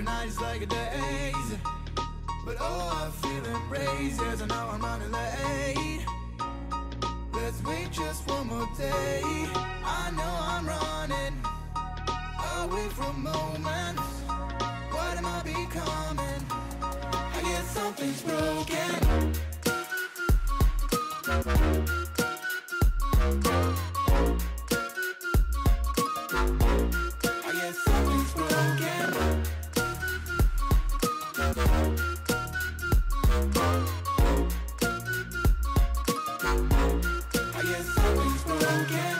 every night is like a daze. But oh, I feel embraced as I know I'm running late. Let's wait just one more day. I know I'm running away from moments. What am I becoming? I guess something's broken. I guess something's broken. I guess something's broken.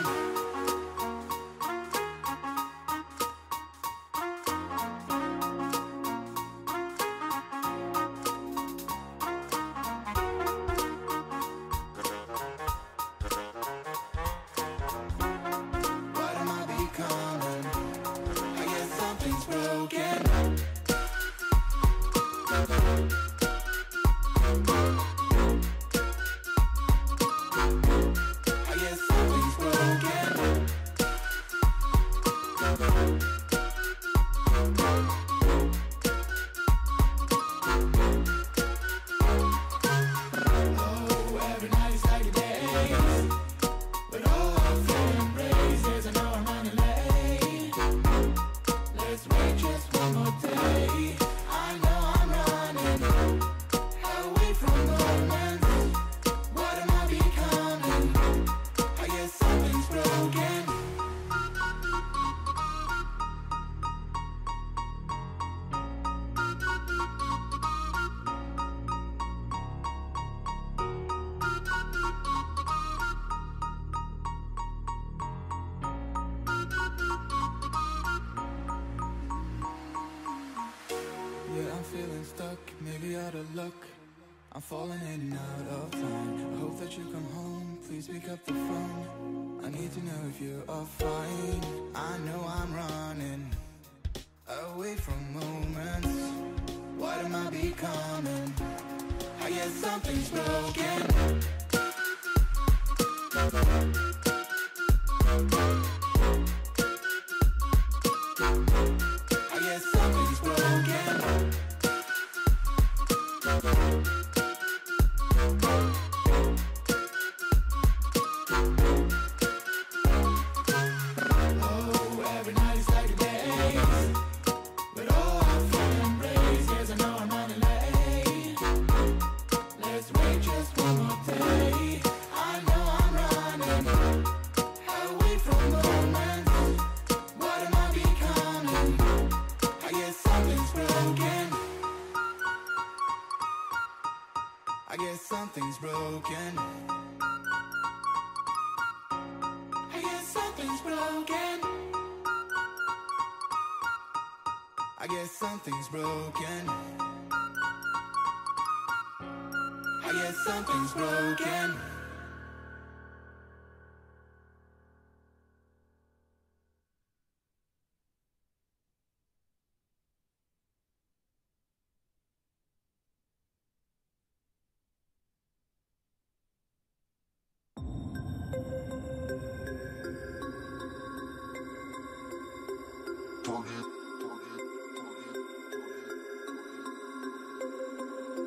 What am I becoming? I guess something's broken. I guess something's broken. Oh, every night is like a daze. But oh, I feel embraced as I know I'm running late. Let's wait just one more day. I know I'm running away from moments. What am I becoming? I guess something's broken. Yeah, I'm feeling stuck, maybe out of luck. I'm falling in and out of time. I hope that you come home, please pick up the phone. I need to know if you are fine. I know I'm running away from moments. What am I becoming? I guess something's broken. I guess something's broken. Oh, every night is like a daze. But oh, I feel embraced as I know I'm running late. Let's wait just one more day. I know I'm running away from moments. What am I becoming? I guess something's broken. I guess something's broken. I guess something's broken. I guess something's broken. I guess something's broken.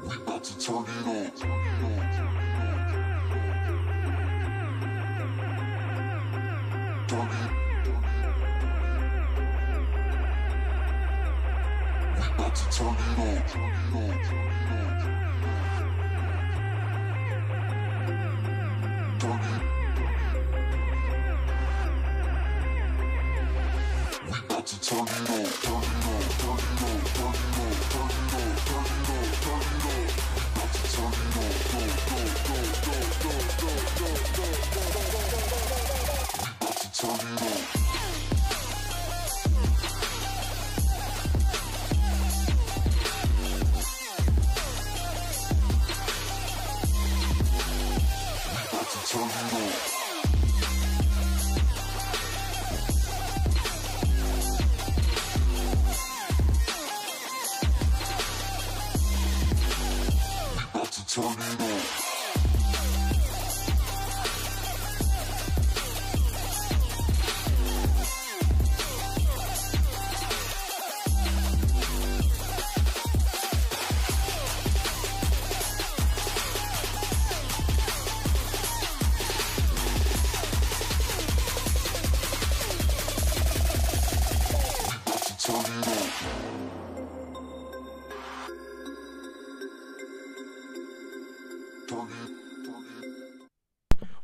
We about to turn it on. We about to turn it on. We about to turn it on. Turn it on. Turn it on. Turn it on. Turn it on. Turn it on. Turn it on. We about to turn it on. Go, go, go, go, go, go, go, go, go. We about to turn it on. Turn it on. We about to turn it on.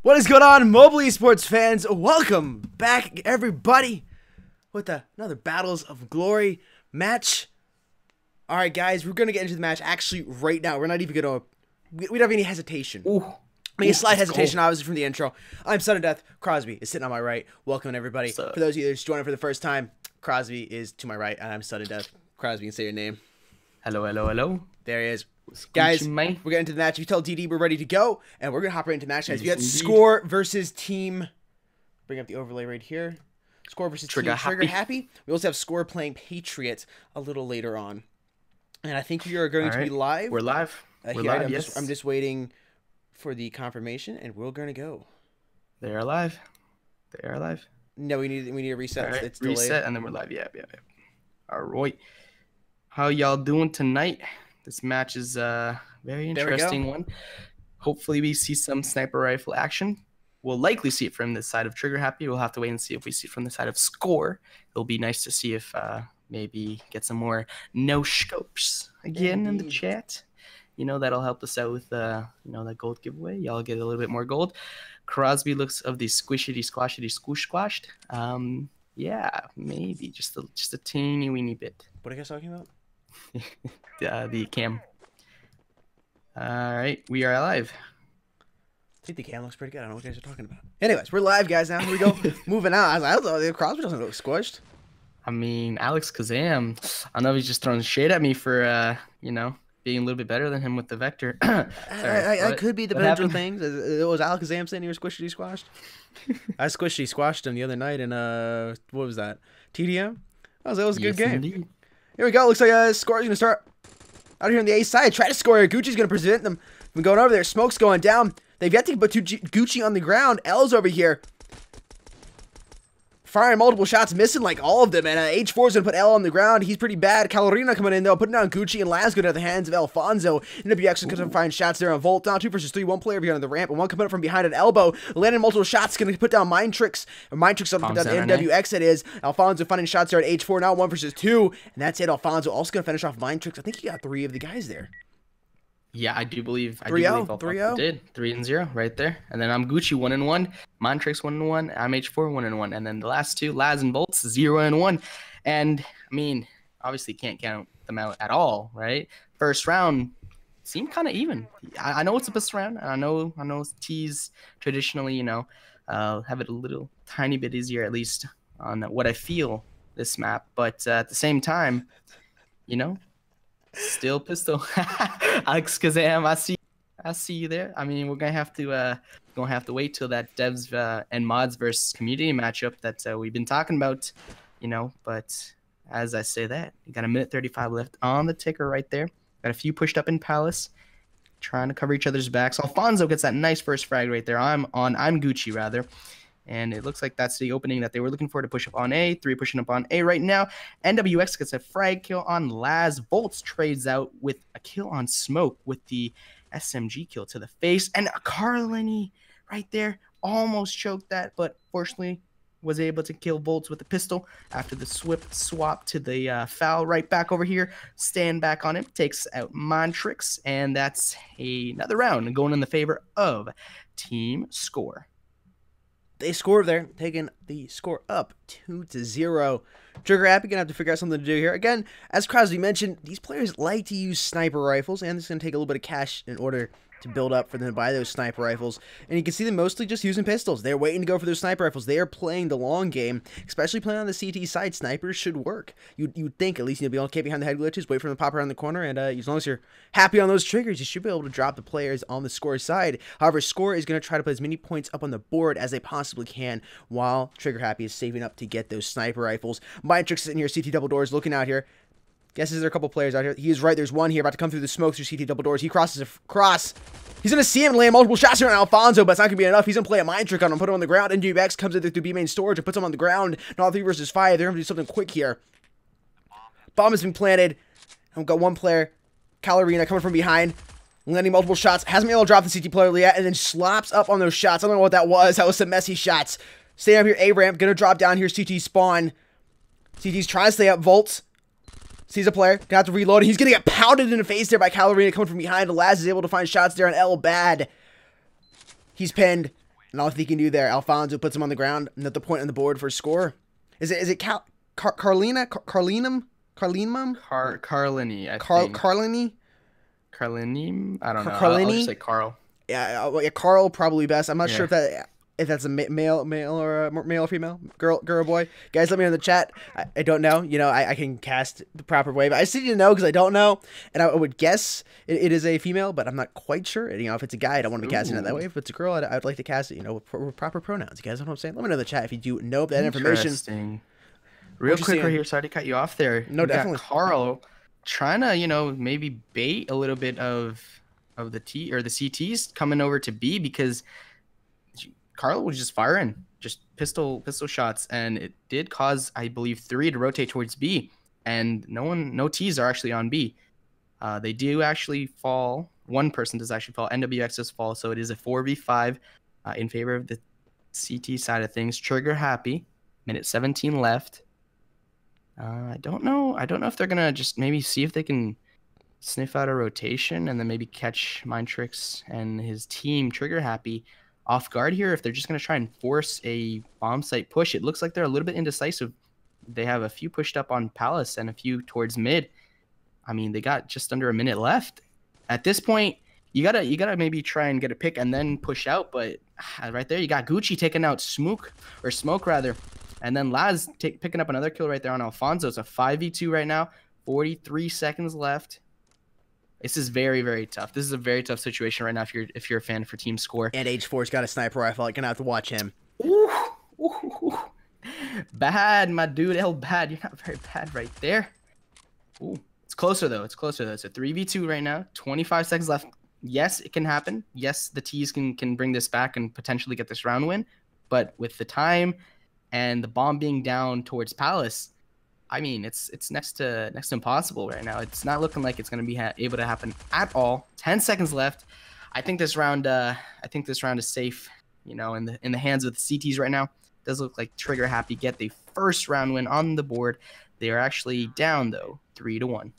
What is going on, mobile esports fans? Welcome back, everybody, with another Battles of Glory match. All right, guys, we're gonna get into the match actually right now. We're not even gonna. We don't have any hesitation. A slight hesitation, obviously, from the intro. I'm Sudden Death. Crosby is sitting on my right. Welcome, everybody. For those of you that are just joining for the first time, Crosby is to my right, and I'm Sudden Death. Crosby, you can say your name. Hello, hello, hello. There he is. Guys, we're getting into the match. You tell DD we're ready to go, and we're going to hop right into the match, guys. We got Score versus Team. Bring up the overlay right here. Score versus Team Trigger Happy. We also have Score playing Patriot a little later on. And I think we are going to be live. We're live. We're live, yes. I'm just waiting for the confirmation, and we're going to go. They are live. They are live. No, we need a reset. Right, it's reset, delayed. and then we're live. Yeah. All right. How y'all doing tonight? This match is a very interesting one. Hopefully we see some sniper rifle action. We'll likely see it from the side of Trigger Happy. We'll have to wait and see if we see it from the side of Score. It'll be nice to see if maybe get some more no scopes again in the chat. You know, that'll help us out with that gold giveaway. Y'all get a little bit more gold. Crosby looks of the squishity squashed. Yeah, maybe just a teeny weeny bit. What are you guys talking about? The cam. All right, we are live. I think the cam looks pretty good. I don't know what you guys are talking about. Anyways, we're live, guys. Now here we go. Moving on. I don't know. Crosby doesn't look squished. I mean, Alex Kazam. I know he's just throwing shade at me for being a little bit better than him with the vector. I could be the potential things. It was Alex Kazam saying he was squishy squashed. I squishy squashed him the other night in what was that? TDM. That was a good game. Indeed. Here we go. Looks like Score's gonna start out here on the A side. Try to score here. Gucci's gonna present them from going over there. Smoke's going down. They've yet to put Gucci on the ground. L's over here, firing multiple shots, missing like all of them. And H4 is going to put L on the ground. He's pretty bad. Calorina coming in, though, putting down Gucci, and Laz going to the hands of Alfonso. NWX going to find shots there on Volt. Now 2 versus 3. One player behind the ramp, and one coming up from behind an elbow. Landing multiple shots. Going to put down Mind Tricks. Mind Tricks on put down NWX, it is. Alfonso finding shots there at H4. Now 1 versus 2. And that's it. Alfonso also going to finish off Mind Tricks. I think he got 3 of the guys there. Yeah, I do believe 3-0. Did 3-0 right there, and then I'm Gucci 1-1, Montrix 1-1, I'm H4 1-1, and then the last 2, Laz and Bolts 0-1, and I mean, obviously can't count them out at all, right? First round seemed kind of even. I know it's the best round, and I know T's traditionally, have it a little tiny bit easier at least on what I feel this map, but at the same time, still pistol. Alex Kazam, I see you there. I mean, we're gonna have to wait till that devs and mods versus community matchup that we've been talking about, But as I say that, you got a minute 35 left on the ticker right there. Got a few pushed up in Palace, trying to cover each other's backs. Alfonso gets that nice first frag right there. I'm Gucci rather. And it looks like that's the opening that they were looking for to push up on A. 3 pushing up on A right now. NWX gets a frag kill on Laz. Volts trades out with a kill on Smoke with the SMG kill to the face. And Carlini right there almost choked that, but fortunately was able to kill Volts with a pistol after the swap to the foul right back over here. Stand back on him. Takes out Montrix. And that's another round going in the favor of Team Score. They score there, taking the score up 2-0. Trigger Happy gonna have to figure out something to do here. Again, as Crosby mentioned, these players like to use sniper rifles, and it's gonna take a little bit of cash in order to build up for them to buy those sniper rifles. And you can see them mostly just using pistols. They're waiting to go for those sniper rifles. They are playing the long game, especially playing on the CT side. Snipers should work. You'd think at least you'll be able to keep behind the head glitches, wait for them to pop around the corner, and as long as you're happy on those triggers, you should be able to drop the players on the Score side. However, Score is going to try to put as many points up on the board as they possibly can, while Trigger Happy is saving up to get those sniper rifles. Mind Tricks sitting here, CT double doors, looking out here. Guesses there are a couple players out here. He is right. There's one here about to come through the smoke through CT double doors. He crosses a cross. He's going to see him land multiple shots here on Alfonso, but it's not going to be enough. He's going to play a mind trick on him, put him on the ground. NGX comes in through B main storage and puts him on the ground. Now 3 versus 5. They're going to do something quick here. Bomb has been planted. And we've got one player, Calorina, coming from behind, landing multiple shots. Hasn't been able to drop the CT player yet, and then slops up on those shots. I don't know what that was. That was some messy shots. Staying up here, A-ramp. Going to drop down here, CT spawn. CT's trying to stay up. Volts sees a player. Gonna have to reload. He's gonna get pounded in the face there by Calorina coming from behind. Laz is able to find shots there on L. Bad. He's pinned. And all he can do there, Alfonso puts him on the ground, another point on the board for a score. Is it Carlinum? Carlini, I think. Carlini? Carlini? I don't know. Carlini? I'll just say Carl. Yeah, Carl probably best. I'm not sure if that's a male or female, girl or boy. Guys, let me know in the chat. I don't know. You know, I can cast the proper way, but I just need to know because I don't know, and I would guess it is a female, but I'm not quite sure. You know, if it's a guy, I don't want to be casting it that way. If it's a girl, I'd like to cast it. You know, with proper pronouns. You guys know what I'm saying? Let me know in the chat if you do know that information. Interesting. Real quick right here, sorry to cut you off there. No, definitely. Carl trying to, you know, maybe bait a little bit of the T or the CTs coming over to B because Carl was just firing just pistol shots, and it did cause, I believe, 3 to rotate towards B, and no T's are actually on B. They do actually fall. One person does actually fall. NWX does fall, so it is a 4v5 in favor of the CT side of things. Trigger happy. Minute 17 left. I don't know if they're gonna just maybe see if they can sniff out a rotation and then maybe catch Mindtrix and his team Trigger Happy off guard here. If they're just gonna try and force a bomb site push, it looks like they're a little bit indecisive. They have a few pushed up on Palace and a few towards mid. I mean, they got just under a minute left. At this point, you gotta maybe try and get a pick and then push out. But right there, you got Gucci taking out Smoke rather. And then Laz picking up another kill right there on Alfonso. It's a 5v2 right now. 43 seconds left. This is very, very tough. This is a very tough situation right now if you're a fan for Team Score. And H4's got a sniper rifle. I'm going to have to watch him. Ooh. Bad, my dude. El bad. You're not very bad right there. Ooh. It's closer, though. It's a 3v2 right now. 25 seconds left. Yes, it can happen. Yes, the T's can bring this back and potentially get this round win. But with the time and the bomb being down towards Palace, I mean, it's next to impossible right now. It's not looking like it's going to be able to happen at all. 10 seconds left. I think this round is safe, you know, in the hands of the CTs right now. It does look like Trigger Happy get the first round win on the board. They are actually down though, 3-1.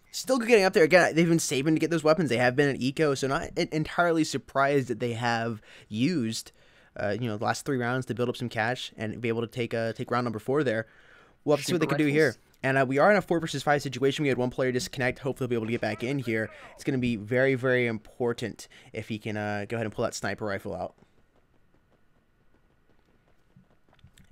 Still getting up there. Again, they've been saving to get those weapons. They have been at eco, so not entirely surprised that they have used the last 3 rounds to build up some cash and be able to take round number 4 there. We'll have to see what they can do here. And we are in a 4 versus 5 situation. We had one player disconnect. Hopefully, he'll be able to get back in here. It's going to be very, very important if he can go ahead and pull that sniper rifle out.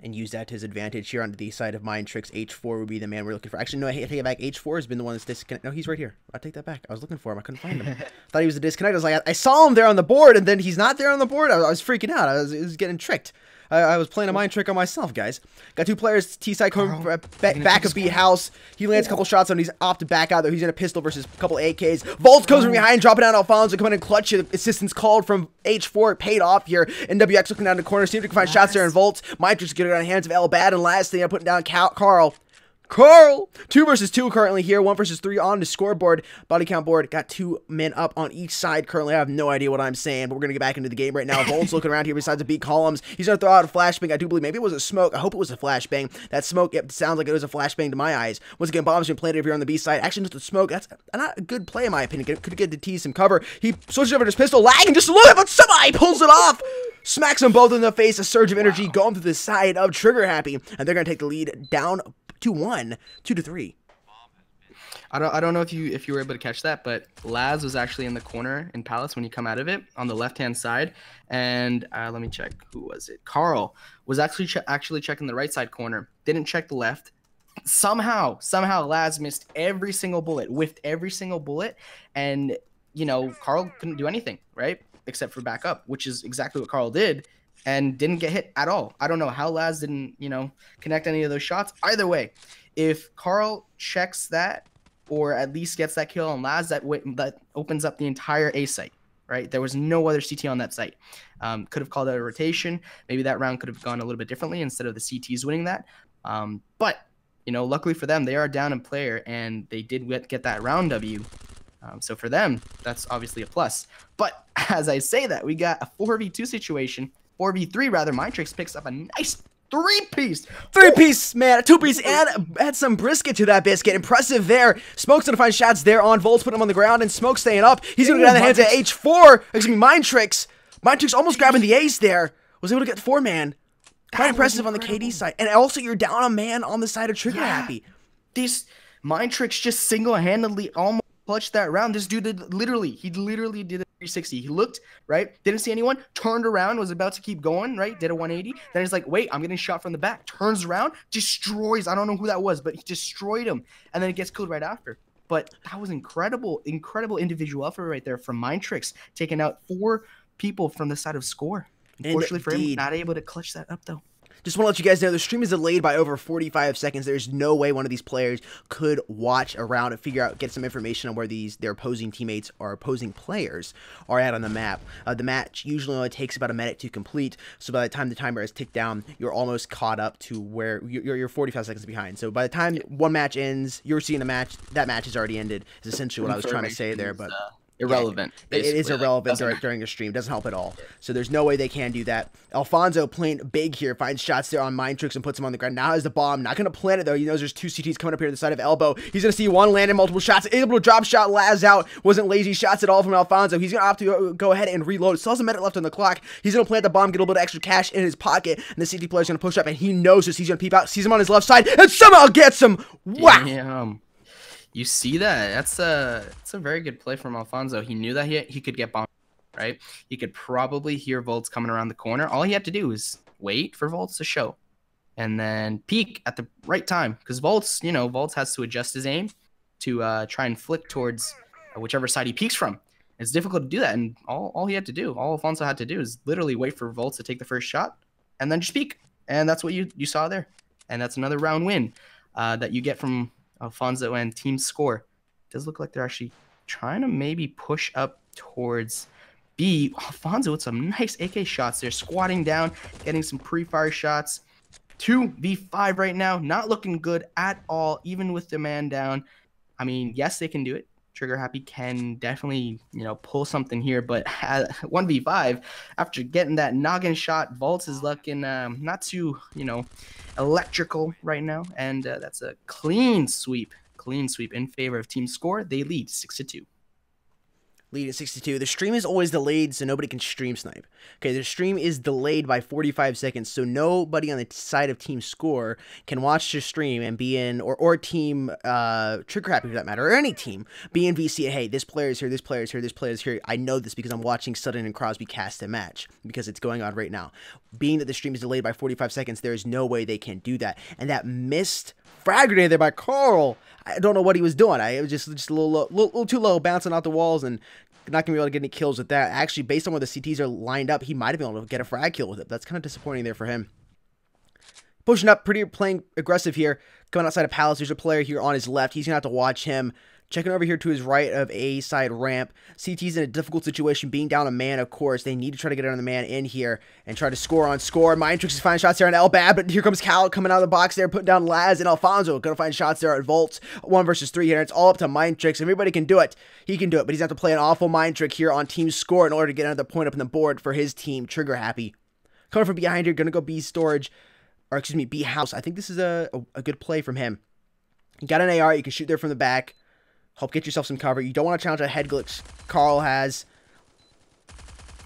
And use that to his advantage here on the side of Mindtrix. H4 would be the man we're looking for. Actually, no, I take it back. H4 has been the one that's disconnected. No, he's right here. I take that back. I was looking for him. I couldn't find him. Thought he was the disconnect. I was like, I saw him there on the board, and then he's not there on the board. I was freaking out. I was getting tricked. I was playing a mind trick on myself, guys. Got 2 players. T-side coming back of B house. He lands a couple shots on. He's off to back out there. He's in a pistol versus a couple AKs. Volt comes from behind, dropping down Alfonso, coming in clutch. Assistance called from H4. It paid off here. NWX looking down the corner. See if we can find shots there in Volt. Mindtrix getting on the hands of El Bad. And last thing, I'm putting down Carl. 2 versus 2 currently here. 1 versus 3 on the scoreboard. Body count board. Got 2 men up on each side currently. I have no idea what I'm saying, but we're going to get back into the game right now. Volt's looking around here besides the B columns. He's going to throw out a flashbang. I do believe maybe it was a smoke. I hope it was a flashbang. That smoke, it sounds like it was a flashbang to my eyes. Once again, bombs been planted over here on the B side. Actually, just a smoke. That's not a good play in my opinion. Could get the T some cover. He switches over to his pistol, lagging just a little bit, but somebody pulls it off. Smacks them both in the face. A surge of energy going to the side of Trigger Happy, and they're going to take the lead down 2-1, 2-3. I don't know if you were able to catch that, but Laz was actually in the corner in Palace when you come out of it on the left-hand side, and let me check. Who was it? Carl was actually checking the right side corner. Didn't check the left. Somehow Laz missed every single bullet, whiffed every single bullet, and Carl couldn't do anything, right? Except for back up, which is exactly what Carl did, and didn't get hit at all. I don't know how Laz didn't, connect any of those shots. Either way, if Carl checks that, or at least gets that kill on Laz, that opens up the entire A site, right? There was no other CT on that site. Could have called out a rotation. Maybe that round could have gone a little bit differently instead of the CTs winning that. But, luckily for them, they are down in player, and they did get that round W. So for them, that's obviously a plus. But as I say that, we got a 4v2 situation, 4v3 rather. Mindtrix picks up a nice 3-piece. 3-piece, man. A 2-piece, and add some brisket to that biscuit. Impressive there. Smoke's gonna find shots there on Volts, putting him on the ground, and Smoke staying up. He's gonna go down the hands of H4. Excuse me, Mindtrix. Mindtrix almost grabbing the ace there. Was able to get 4-man. Quite impressive on the KD side. And also, you're down a man on the side of Trigger Happy. This Mindtrix just single-handedly almost clutched that round. This dude literally did a 360. He looked, right? Didn't see anyone. Turned around, was about to keep going, right? Did a 180. Then he's like, wait, I'm getting shot from the back. Turns around, destroys. I don't know who that was, but he destroyed him. And then it gets killed right after. But that was incredible individual effort right there from Mindtrix, taking out 4 people from the side of Score. Unfortunately for him, not able to clutch that up though. Just want to let you guys know, the stream is delayed by over 45 seconds. There's no way one of these players could watch around and figure out, get some information on where their opposing teammates or opposing players are at on the map. The match usually only takes about a minute to complete, so by the time the timer is ticked down, you're almost caught up to where you're 45 seconds behind. So by the time one match ends, you're seeing the match, that match has already ended, is essentially what I was trying to say there, but... irrelevant. Yeah, it is irrelevant during the stream. Doesn't help at all. So there's no way they can do that. Alfonso playing big here. Finds shots there on Mindtrix and puts him on the ground. Now has the bomb. Not going to plant it, though. He knows there's 2 CTs coming up here to the side of Elbow. He's going to see one land in multiple shots. Able to drop shot Laz out. Wasn't lazy shots at all from Alfonso. He's going to opt to go ahead and reload. Still has a minute left on the clock. He's going to plant the bomb, get a little bit of extra cash in his pocket. And the CT player's going to push up, and he knows this. He's going to peep out. Sees him on his left side, and somehow gets him. Wow. Damn. You see that? That's a very good play from Alfonso. He knew that he could get bombed, right? He could probably hear Volts coming around the corner. All he had to do was wait for Volts to show and then peek at the right time, because Volts has to adjust his aim to try and flick towards whichever side he peeks from. It's difficult to do that, and all he had to do, all Alfonso had to do is literally wait for Volts to take the first shot and then just peek. And that's what you saw there. And that's another round win that you get from Alfonso and Team Score. It does look like they're actually trying to maybe push up towards B. Alfonso with some nice AK shots there, squatting down, getting some pre-fire shots. 2v5 right now, not looking good at all, even with the man down. I mean, yes, they can do it. Trigger Happy can definitely, pull something here, but 1v5, after getting that noggin shot, Volts is looking not too, electrical right now, and that's a clean sweep in favor of Team Score. They lead 6-2. Lead at 62. The stream is always delayed, so nobody can stream snipe. Okay, the stream is delayed by 45 seconds, so nobody on the side of Team Score can watch the stream and be in, or Team Trigger Happy for that matter, or any team, be in VC. Hey, this player is here, this player is here, this player is here. I know this because I'm watching Sutton and Crosby cast a match, because it's going on right now. Being that the stream is delayed by 45 seconds, there is no way they can do that. And that missed frag grenade there by Carl, I don't know what he was doing. It was just a little too low, bouncing out the walls, and not going to be able to get any kills with that. Actually, based on where the CTs are lined up, he might have been able to get a frag kill with it. That's kind of disappointing there for him. Pushing up, playing aggressive here. Coming outside of Palace, there's a player here on his left. He's going to have to watch him. Checking over here to his right of A side ramp. CT's in a difficult situation, being down a man, of course. They need to try to get another man in here and try to score on Score. Mindtrix is finding shots there on Elbab, but here comes Cal coming out of the box there, putting down Laz and Alfonso. Gonna find shots there at Volts. 1 versus 3 here. It's all up to Mindtrix. Everybody can do it. He can do it, but he's going to have to play an awful mind trick here on Team Score in order to get another point up on the board for his team, Trigger Happy. Coming from behind here, gonna go B storage, or excuse me, B house. I think this is a good play from him. You got an AR, you can shoot there from the back. Help get yourself some cover. You don't want to challenge a head glitch Carl has.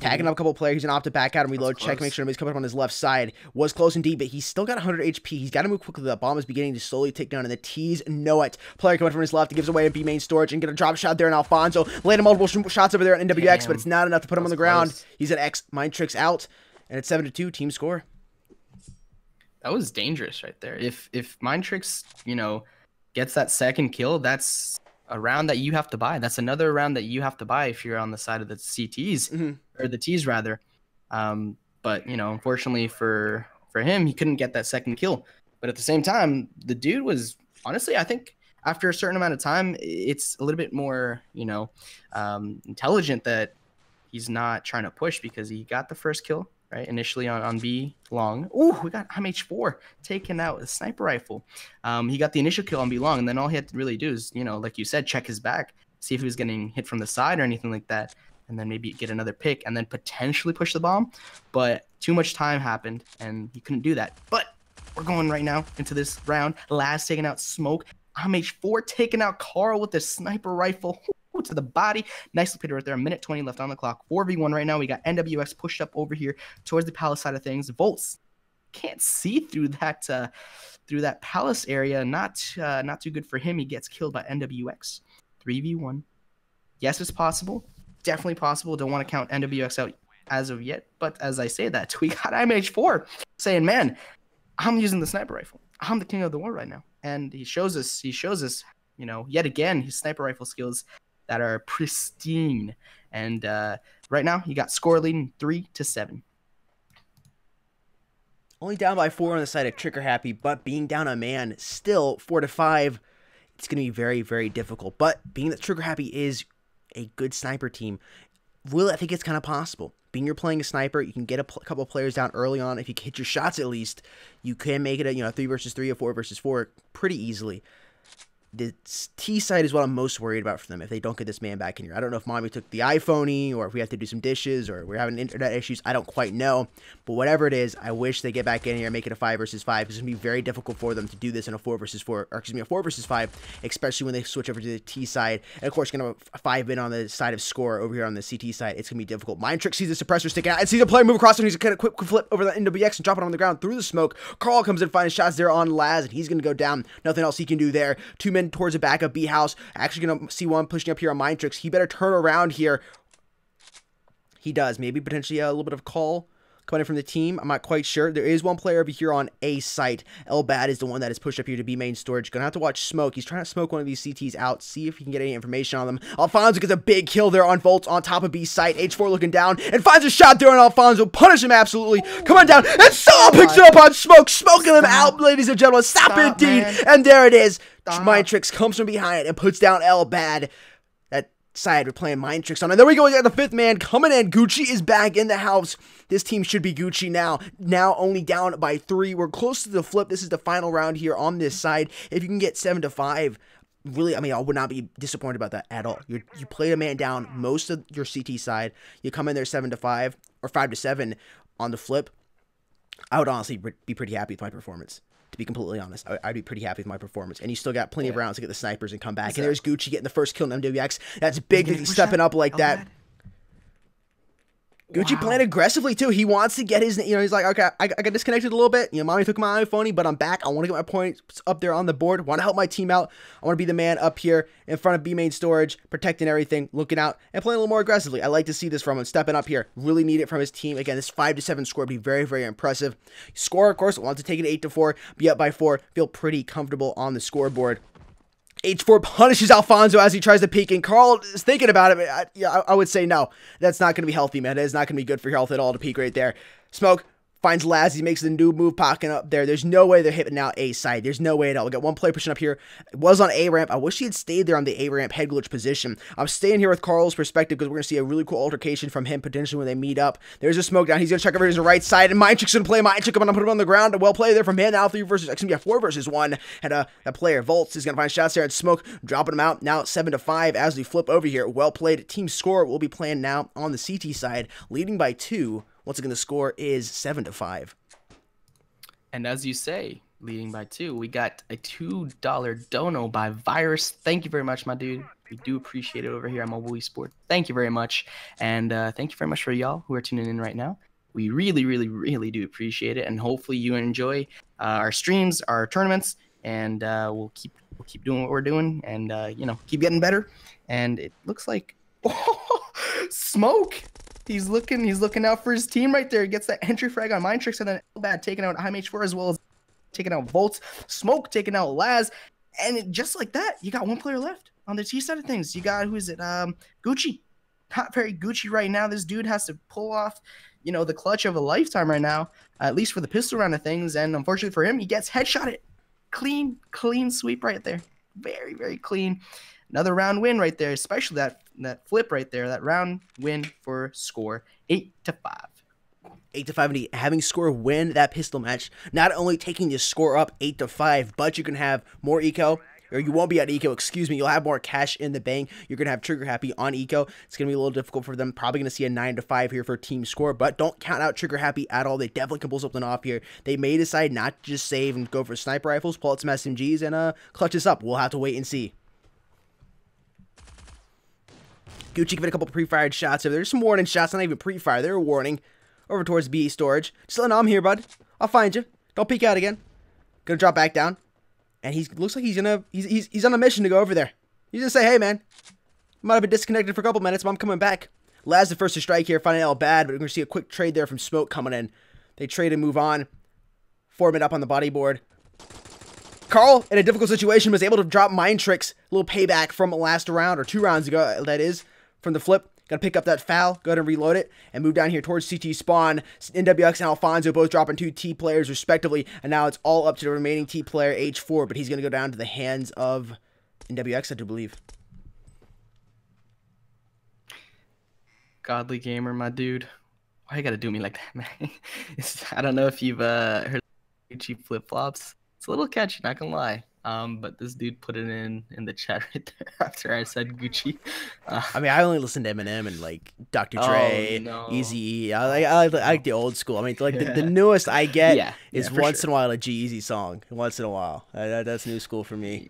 Tagging up a couple players. He's going to opt to back out and reload. Check, make sure nobody's coming up on his left side. Was close indeed, but he's still got 100 HP. He's got to move quickly. The bomb is beginning to slowly tick down, and the T's know it. Player coming from his left. He gives away a B main storage and get a drop shot there in Alfonso. Landing multiple shots over there at NWX, but it's not enough to put him on the ground. Close. He's at X. Mindtrix out, and it's 7-2. Team Score. That was dangerous right there. If Mindtrix, gets that second kill, that's a round that you have to buy. That's another round that you have to buy if you're on the side of the CTs, or the T's rather. But unfortunately for him, he couldn't get that second kill. But at the same time, the dude was honestly, I think after a certain amount of time, it's a little bit more, intelligent that he's not trying to push, because he got the first kill. Right, initially on B long. Ooh, we got MH4 taken out with a sniper rifle. He got the initial kill on B long, and then all he had to really do is, like you said, check his back, see if he was getting hit from the side or anything like that, and then maybe get another pick, and then potentially push the bomb. But too much time happened, and he couldn't do that. But we're going right now into this round. Laz taking out Smoke. MH4 taking out Carl with the sniper rifle. to the body. Nicely played right there. A minute 20 left on the clock. 4v1 right now. We got NWX pushed up over here towards the palace side of things. Volts can't see through that palace area. Not too good for him. He gets killed by NWX. 3v1. Yes, it's possible. Definitely possible. Don't want to count NWX out as of yet. But as I say that, we got IMH4 saying, man, I'm using the sniper rifle. I'm the king of the war right now. And he shows us, you know, yet again, his sniper rifle skills that are pristine. And right now, he got score leading 3-7. Only down by 4 on the side of Trigger Happy, but being down a man, still 4-5, it's going to be very, very difficult. But being that Trigger Happy is a good sniper team, really, I think it's kind of possible. Being you're playing a sniper, you can get a couple players down early on. If you hit your shots at least, you can make it a 3 versus 3 or 4 versus 4 pretty easily. The T side is what I'm most worried about for them if they don't get this man back in here. I don't know if mommy took the iPhone or if we have to do some dishes or we're having internet issues. I don't quite know. But whatever it is, I wish they get back in here and make it a 5 versus 5 because it's going to be very difficult for them to do this in a 4 versus 4, or excuse me, a 4 versus 5, especially when they switch over to the T side. And of course, going to have a 5-in on the side of score over here on the CT side. It's going to be difficult. Mindtrick sees the suppressor sticking out and sees a player move across and he's going to quick flip over the NWX and drop it on the ground through the smoke. Carl comes in, finds shots there on Laz, and he's going to go down. Nothing else he can do there. 2 men towards the back of B house. Actually going to see one pushing up here on Mindtrix. He better turn around here. He does. Maybe potentially a little bit of call coming in from the team. I'm not quite sure. There is one player over here on A site. Elbad is the one that is pushed up here to B main storage. Gonna have to watch Smoke. He's trying to smoke one of these CTs out, see if he can get any information on them. Alfonso gets a big kill there on Volts on top of B site. H4 looking down and finds a shot there on Alfonso. Punish him absolutely. Come on down. And Saul picks it up on Smoke. Smoking him out, ladies and gentlemen. Stop indeed. Man. And there it is. Mindtrix comes from behind and puts down Elbad. That side we're playing Mindtrix on. And there we go. We got the 5th man coming in. Gucci is back in the house. This team should be Gucci now. Now only down by 3. We're close to the flip. This is the final round here on this side. If you can get 7-5, really, I mean, I would not be disappointed about that at all. You played a man down most of your CT side. You come in there 7-5 or 5-7 on the flip. I would honestly be pretty happy with my performance. To be completely honest, I'd be pretty happy with my performance. And you still got plenty of rounds to get the snipers and come back. And there's Gucci getting the first kill in MWX. That's big that he's stepping up like that. Gucci playing aggressively too. He wants to get his, he's like, okay, I got disconnected a little bit. Mommy took my iPhone, but I'm back. I want to get my points up there on the board. Want to help my team out. I want to be the man up here in front of B main storage, protecting everything, looking out, and playing a little more aggressively. I like to see this from him, stepping up here. Really need it from his team. Again, this 5-7 score would be very, very impressive. Score, of course, wants to take it 8-4, be up by 4, feel pretty comfortable on the scoreboard. H4 punishes Alfonso as he tries to peek, and Carl is thinking about it. I would say no. That's not going to be healthy, man. That is not going to be good for your health at all to peek right there. Smoke finds Laz. He makes the new move popping up there. There's no way they're hitting out A side. There's no way at all. We got one player pushing up here. It was on A ramp. I wish he had stayed there on the A ramp head glitch position. I'm staying here with Carl's perspective because we're going to see a really cool altercation from him potentially when they meet up. There's a smoke down. He's going to check over to the right side, and Mindtrick's going to play Mindtrick. I'm going to put him on the ground. A well play there from him. Now 4 versus 1. And that player, Volts, is going to find shots there, and Smoke dropping him out. Now 7-5 as we flip over here. Well played. Team score will be playing now on the CT side, leading by 2. Once again, the score is 7-5. And as you say, leading by 2, we got a $2 dono by Virus. Thank you very much, my dude. We do appreciate it over here on Mobile Esports. Thank you very much. And thank you very much for y'all who are tuning in right now. We really, really, really do appreciate it. And hopefully you enjoy our streams, our tournaments, and we'll keep doing what we're doing and, keep getting better. And it looks like Smoke. He's looking out for his team right there. He gets that entry frag on Mindtrix, and then Elbad taking out IMH4 as well as taking out Volts. Smoke taking out Laz. And just like that, you got one player left on the T side of things. You got, who is it? Gucci. Not very Gucci right now. This dude has to pull off, the clutch of a lifetime right now, at least for the pistol round of things. And unfortunately for him, he gets headshotted. Clean sweep right there. Very, very clean. Another round win right there, especially that flip right there, that round win for score 8-5. 8-5 indeed. Having score win that pistol match, not only taking the score up 8-5, but you can have more eco, or you won't be at eco, excuse me. You'll have more cash in the bank. You're going to have Trigger Happy on eco. It's going to be a little difficult for them. Probably going to see a 9-5 here for team score, but don't count out Trigger Happy at all. They definitely can pull something off here. They may decide not to just save and go for sniper rifles, pull out some SMGs, and clutch this up. We'll have to wait and see. Gucci giving a couple pre-fired shots over there. There's some warning shots, not even pre-fire. They're a warning. Over towards B storage. Just letting know I'm here, bud. I'll find you. Don't peek out again. Gonna drop back down. And looks like he's on a mission to go over there. He's gonna say, hey man, might have been disconnected for a couple minutes, but I'm coming back. Laz the first to strike here, finding out bad, but we're gonna see a quick trade there from Smoke coming in. They trade and move on. Form it up on the body board. Carl, in a difficult situation, was able to drop Mind Tricks. A little payback from last round, or 2 rounds ago, that is, from the flip. Gonna pick up that foul, go ahead and reload it, and move down here towards CT spawn. NWX and Alfonso both dropping 2 T players respectively, and now it's all up to the remaining T player, H4, but he's gonna go down to the hands of NWX, I do believe. Godly gamer, my dude. Why you gotta do me like that, man? I don't know if you've heard Gucci flip-flops. It's a little catchy, not gonna lie. But this dude put it in the chat right there after I said Gucci. I mean, I only listen to Eminem and like Dr. Dre, Eazy-E. I like the old school. I mean, like the newest I get is once in a while a G-Eazy song. Once in a while, that's new school for me.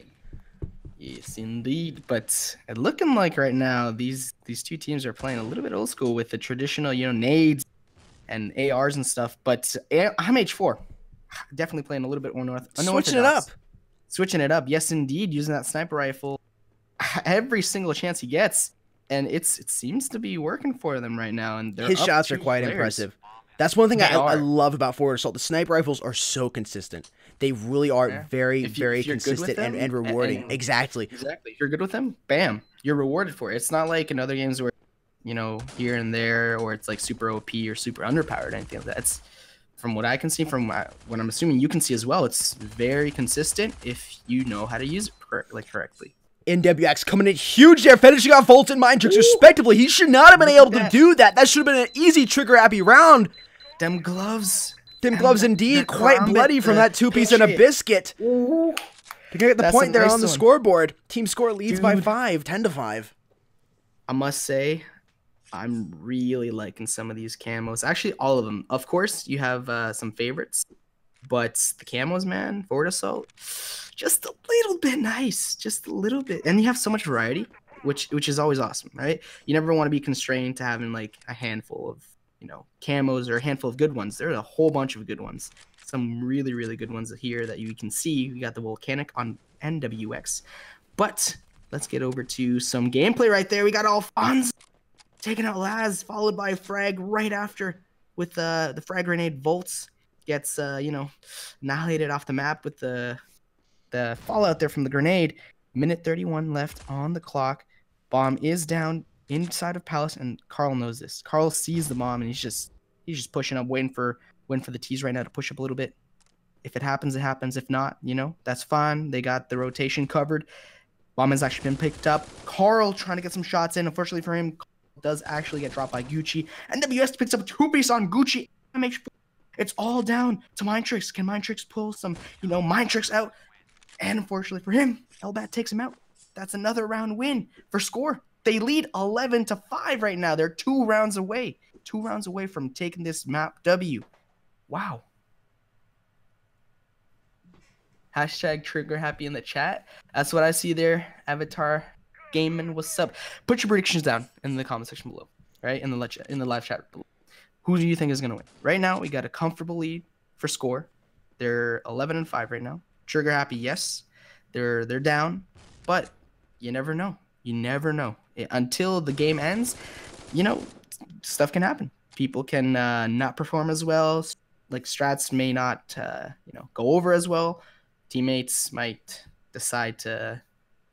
Yes, indeed. But looking like right now, these 2 teams are playing a little bit old school with the traditional, nades and ARs and stuff. But I'm H4, definitely playing a little bit more switching it up. Yes, indeed. Using that sniper rifle every single chance he gets. And it seems to be working for them right now. And his shots are quite impressive. That's one thing I love about Forward Assault. The sniper rifles are so consistent. They really are very consistent and rewarding. Exactly. If you're good with them, bam, you're rewarded for it. It's not like in other games where, here and there, or it's like super OP or super underpowered, anything like that. It's, from what I can see, from what I'm assuming you can see as well, it's very consistent if you know how to use it correctly. NWX coming in huge there, finishing off Volt and Mind Tricks respectively. He should not have been able to do that. That should have been an easy trigger-happy round. Them gloves. Them gloves indeed, quite bloody from that 2-piece and a biscuit. To get the point there on the scoreboard. Team score leads by 5, 10-5. I must say, I'm really liking some of these camos. Actually, all of them. Of course, you have some favorites, but the camos, man, Forward Assault, just a little bit nice, just a little bit. And you have so much variety, which is always awesome, right? You never want to be constrained to having like a handful of, camos or a handful of good ones. There's a whole bunch of good ones. Some really, really good ones here that you can see. We got the Volcanic on NWX. But let's get over to some gameplay right there. We got Alfonso taking out Laz, followed by Frag right after with the frag grenade. Volts gets annihilated off the map with the fallout there from the grenade. Minute 31 left on the clock. Bomb is down inside of Palace, and Carl knows this. Carl sees the bomb, and he's just pushing up, waiting for the T's right now to push up a little bit. If it happens, it happens. If not, that's fine. They got the rotation covered. Bomb has actually been picked up. Carl trying to get some shots in. Unfortunately for him, does actually get dropped by Gucci. NWS picks up a 2-piece on Gucci. It's all down to Mind Tricks. Can Mind Tricks pull some, Mind Tricks out? And unfortunately for him, Elbat takes him out. That's another round win for score. They lead 11-5 right now. They're 2 rounds away. 2 rounds away from taking this map W. Wow. Hashtag trigger happy in the chat. That's what I see there. Avatar Gaming, what's up? Put your predictions down in the comment section below, right? In the live chat below. Who do you think is gonna win? Right now, we got a comfortable lead for score. They're 11-5 right now. Trigger happy, yes. They're down, but you never know. You never know. Until the game ends, stuff can happen. People can not perform as well. Like strats may not, go over as well. Teammates might decide to,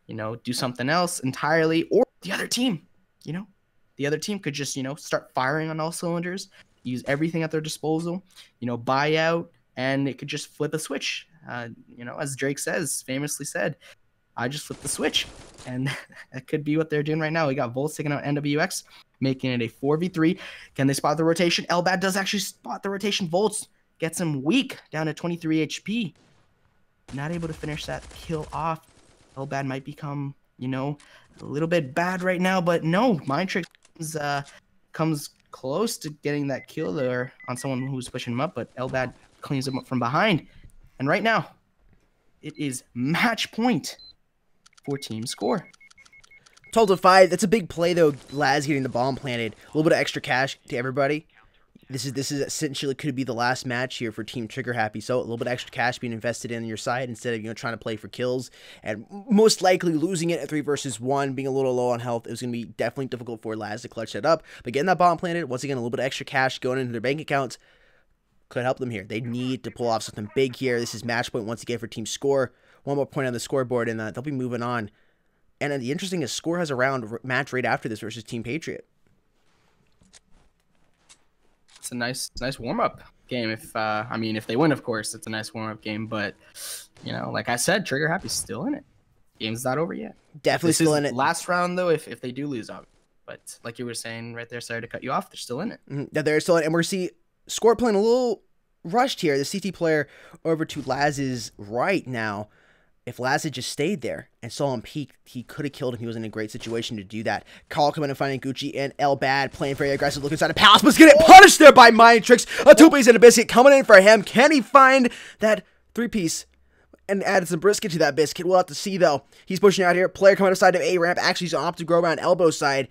do something else entirely, or the other team, the other team could just, start firing on all cylinders, use everything at their disposal, buy out, and it could just flip a switch. As Drake famously said, I just flipped the switch, and that could be what they're doing right now. We got Volts taking out NWX, making it a 4v3. Can they spot the rotation? Elbad does actually spot the rotation. Volts gets him weak, down to 23 HP. Not able to finish that kill off. Elbad might become, a little bit bad right now, but no, Mind Trick comes close to getting that kill there on someone who's pushing him up, but Elbad cleans him up from behind. And right now, it is match point for team score. 12-5. That's a big play though. Laz getting the bomb planted. A little bit of extra cash to everybody. This is essentially could be the last match here for Team Trigger Happy. So a little bit of extra cash being invested in your side instead of trying to play for kills and most likely losing it at 3 versus 1, being a little low on health. It was going to be definitely difficult for Laz to clutch that up. But getting that bomb planted, once again, a little bit of extra cash going into their bank accounts could help them here. They need to pull off something big here. This is match point once again for Team Score. One more point on the scoreboard, and they'll be moving on. And the interesting is Score has a round match right after this versus Team Patriot. It's a nice warm-up game. If they win, of course, it's a nice warm-up game. But like I said, Trigger Happy's still in it. Game's not over yet. Definitely This still is in it. last round though, if they do lose out. But like you were saying right there, sorry to cut you off, they're still in it. Yeah, they're still in it. And we're see Score playing a little rushed here. The CT player over to Laz's right now. If Laz had just stayed there and saw him peek, he could have killed him. He was in a great situation to do that. Carl coming and finding Gucci and El Bad playing very aggressive. Look inside of Palace, but getting punished there by Mind Tricks. A 2-piece and a biscuit coming in for him. Can he find that 3-piece and add some brisket to that biscuit? We'll have to see though. He's pushing out here. Player coming outside of A ramp. Actually, he's going to opt to go around elbow side.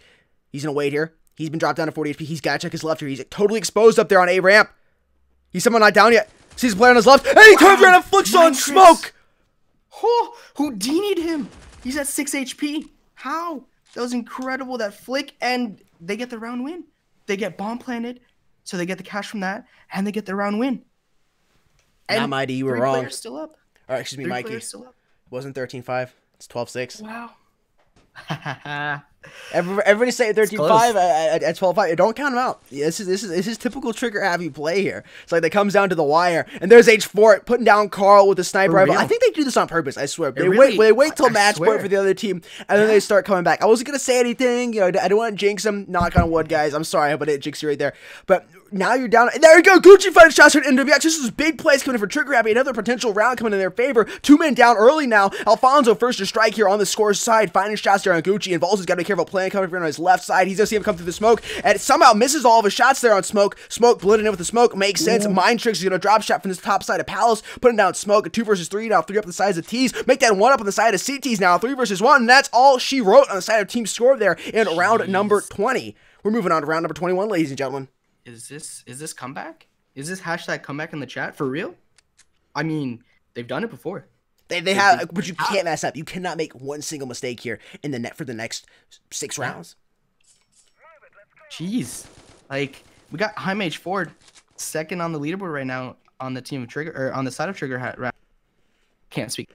He's going to wait here. He's been dropped down to 40 HP. He's got to check his left here. He's totally exposed up there on A ramp. He's someone not down yet. Sees a player on his left. And he turns around and flicks on Smoke. Oh, Houdini'd him. He's at 6 HP. How? That was incredible, that flick, and they get the round win. They get bomb planted, so they get the cash from that, and they get the round win. And now, Mighty, you were wrong. 3 players still up. All right, excuse me, 3 Mikey. players still up. It wasn't 13-5. It's 12-6. Wow. Everybody say 13-5 at 12-5. Don't count them out. This is typical Trigger Happy play here. It's like that comes down to the wire, and there's H4 putting down Carl with the sniper rifle. I think they do this on purpose. I swear. They wait till match point for the other team, and then they start coming back. I wasn't gonna say anything. I don't want to jinx them. Knock on wood, guys. I'm sorry, but it jinx you right there. But now you're down. There you go. Gucci fighting shots at NWX. This is big plays coming in for Trigger Happy. Another potential round coming in their favor. 2 men down early now. Alfonso first to strike here on the score side, finding shots there on Gucci. And Vols has got to be careful playing coming from on his left side. He's gonna see him come through the smoke, and somehow misses all of his shots there on Smoke. Smoke blending in with the smoke makes sense. Mind Tricks is gonna drop shot from this top side of Palace, putting down Smoke. A 2 versus 3 now. 3 up the sides of T's. Make that 1 up on the side of CT's now. 3 versus 1. And that's all she wrote on the side of Team Score there in round number 20. We're moving on to round number 21, ladies and gentlemen. Is this comeback? Is this hashtag comeback in the chat for real? I mean, they've done it before. They have, but you can't mess up. You cannot make one single mistake here in the net for the next 6 rounds. Jeez, like we got Jaime H4 second on the leaderboard right now on the team of Trigger, or on the side of Trigger. Can't speak.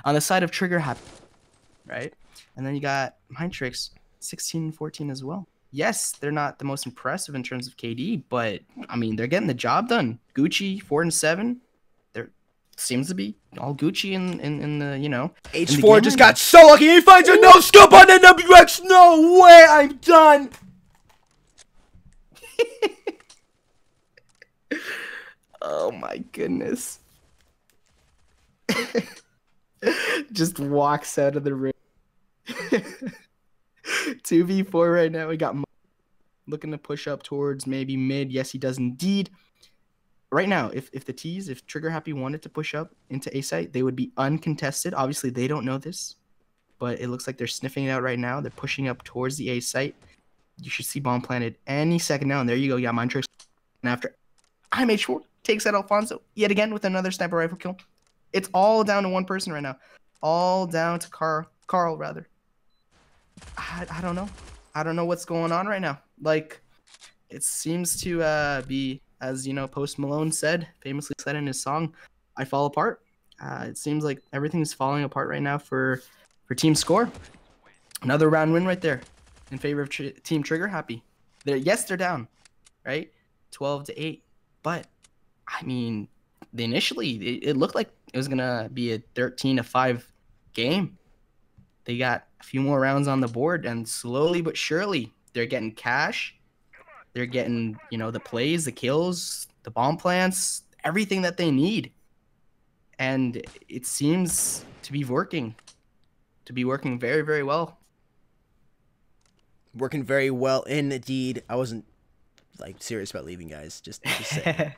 On the side of Trigger Happy, right? And then you got Mind Tricks 16-14 as well. Yes, they're not the most impressive in terms of KD, but I mean they're getting the job done. Gucci 4-7. There seems to be all Gucci in the H4 just got so lucky. He finds a no scope on NWX. No way, I'm done. Oh my goodness. Just walks out of the ring. 2v4 right now. We got looking to push up towards maybe mid. Yes, he does indeed. Right now, if Trigger Happy wanted to push up into A site, they would be uncontested. Obviously, they don't know this, but it looks like they're sniffing it out right now. They're pushing up towards the A site. You should see bomb planted any second now, and there you go. Yeah, Mind Tricks. And after IMH4 takes out Alfonso yet again with another sniper rifle kill. It's all down to one person right now. All down to Carl rather. I don't know. I don't know what's going on right now. Like, it seems to be, as Post Malone famously said in his song, "I Fall Apart." It seems like everything's falling apart right now for Team Score. Another round win right there in favor of Team Trigger Happy. They're down, right? 12-8. But I mean, initially it looked like it was gonna be a 13-5 game. They got a few more rounds on the board, and slowly but surely they're getting cash. They're getting, the plays, the kills, the bomb plants, everything that they need. And it seems to be working very, very well. Working very well indeed. I wasn't serious about leaving, guys. Just saying.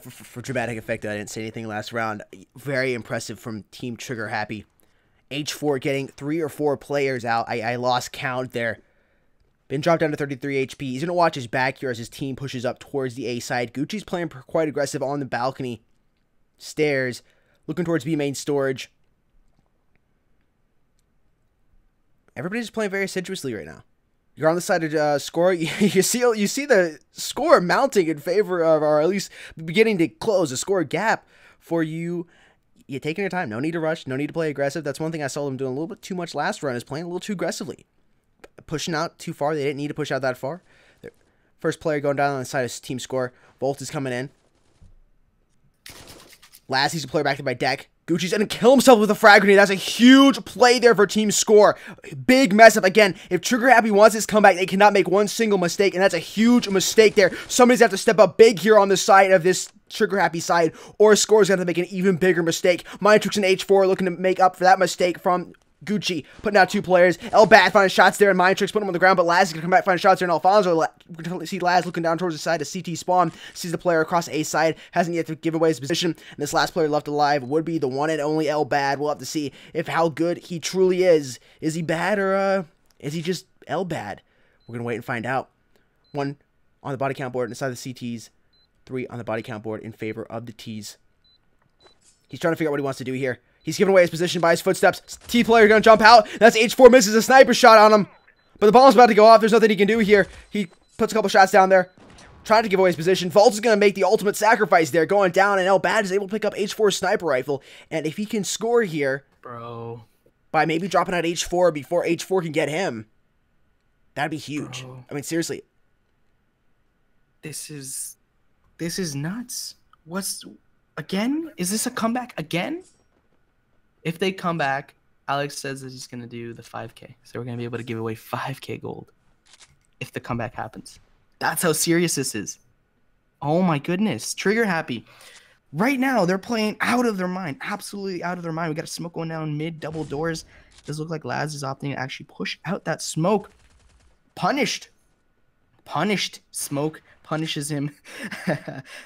For dramatic effect, I didn't say anything last round. Very impressive from Team Trigger Happy. H4 getting 3 or 4 players out. I lost count there. Been dropped down to 33 HP. He's going to watch his back here as his team pushes up towards the A side. Gucci's playing quite aggressive on the balcony. Stairs. Looking towards B main storage. Everybody's just playing very assiduously right now. You're on the side of score. You see the score mounting in favor of, or at least beginning to close the score gap for you. You're taking your time. No need to rush. No need to play aggressive. That's one thing I saw them doing a little bit too much last run, is playing a little too aggressively. Pushing out too far. They didn't need to push out that far. First player going down on the side of team score. Volt is coming in. Last season player back there by Deck. Gucci's going to kill himself with a frag grenade. That's a huge play there for team score. Big mess up. Again, if Trigger Happy wants this comeback, they cannot make one single mistake, and that's a huge mistake there. Somebody's have to step up big here on the side of this Trigger Happy side, or Score's going to make an even bigger mistake. Mindtrix and H4 looking to make up for that mistake from Gucci, putting out 2 players. Elbad finding shots there, and Mindtrix putting him on the ground, but Laz is going to come back find shots there, and Alfonso, we can see Laz looking down towards the side of CT spawn, sees the player across A side, hasn't yet to give away his position, and this last player left alive would be the one and only Elbad. We'll have to see if how good he truly is. Is he bad, or is he just Elbad? We're going to wait and find out. 1 on the body count board inside the CTs, 3 on the body count board in favor of the Ts. He's trying to figure out what he wants to do here. He's giving away his position by his footsteps. T player going to jump out. That's H4 misses a sniper shot on him. But the ball's about to go off. There's nothing he can do here. He puts a couple shots down there. Trying to give away his position. Vault is going to make the ultimate sacrifice there. Going down, and Elbad is able to pick up H4 sniper rifle. And if he can score here, Bro, by maybe dropping out H4 before H4 can get him, that'd be huge. Bro. I mean, seriously. This is nuts. Again? Is this a comeback again? If they come back, Alex says that he's going to do the 5K. So we're going to be able to give away 5K gold if the comeback happens. That's how serious this is. Oh my goodness. Trigger Happy. Right now, they're playing out of their mind. Absolutely out of their mind. We got a smoke going down mid, double doors. Does look like Laz is opting to actually push out that smoke. Punished. Smoke punishes him.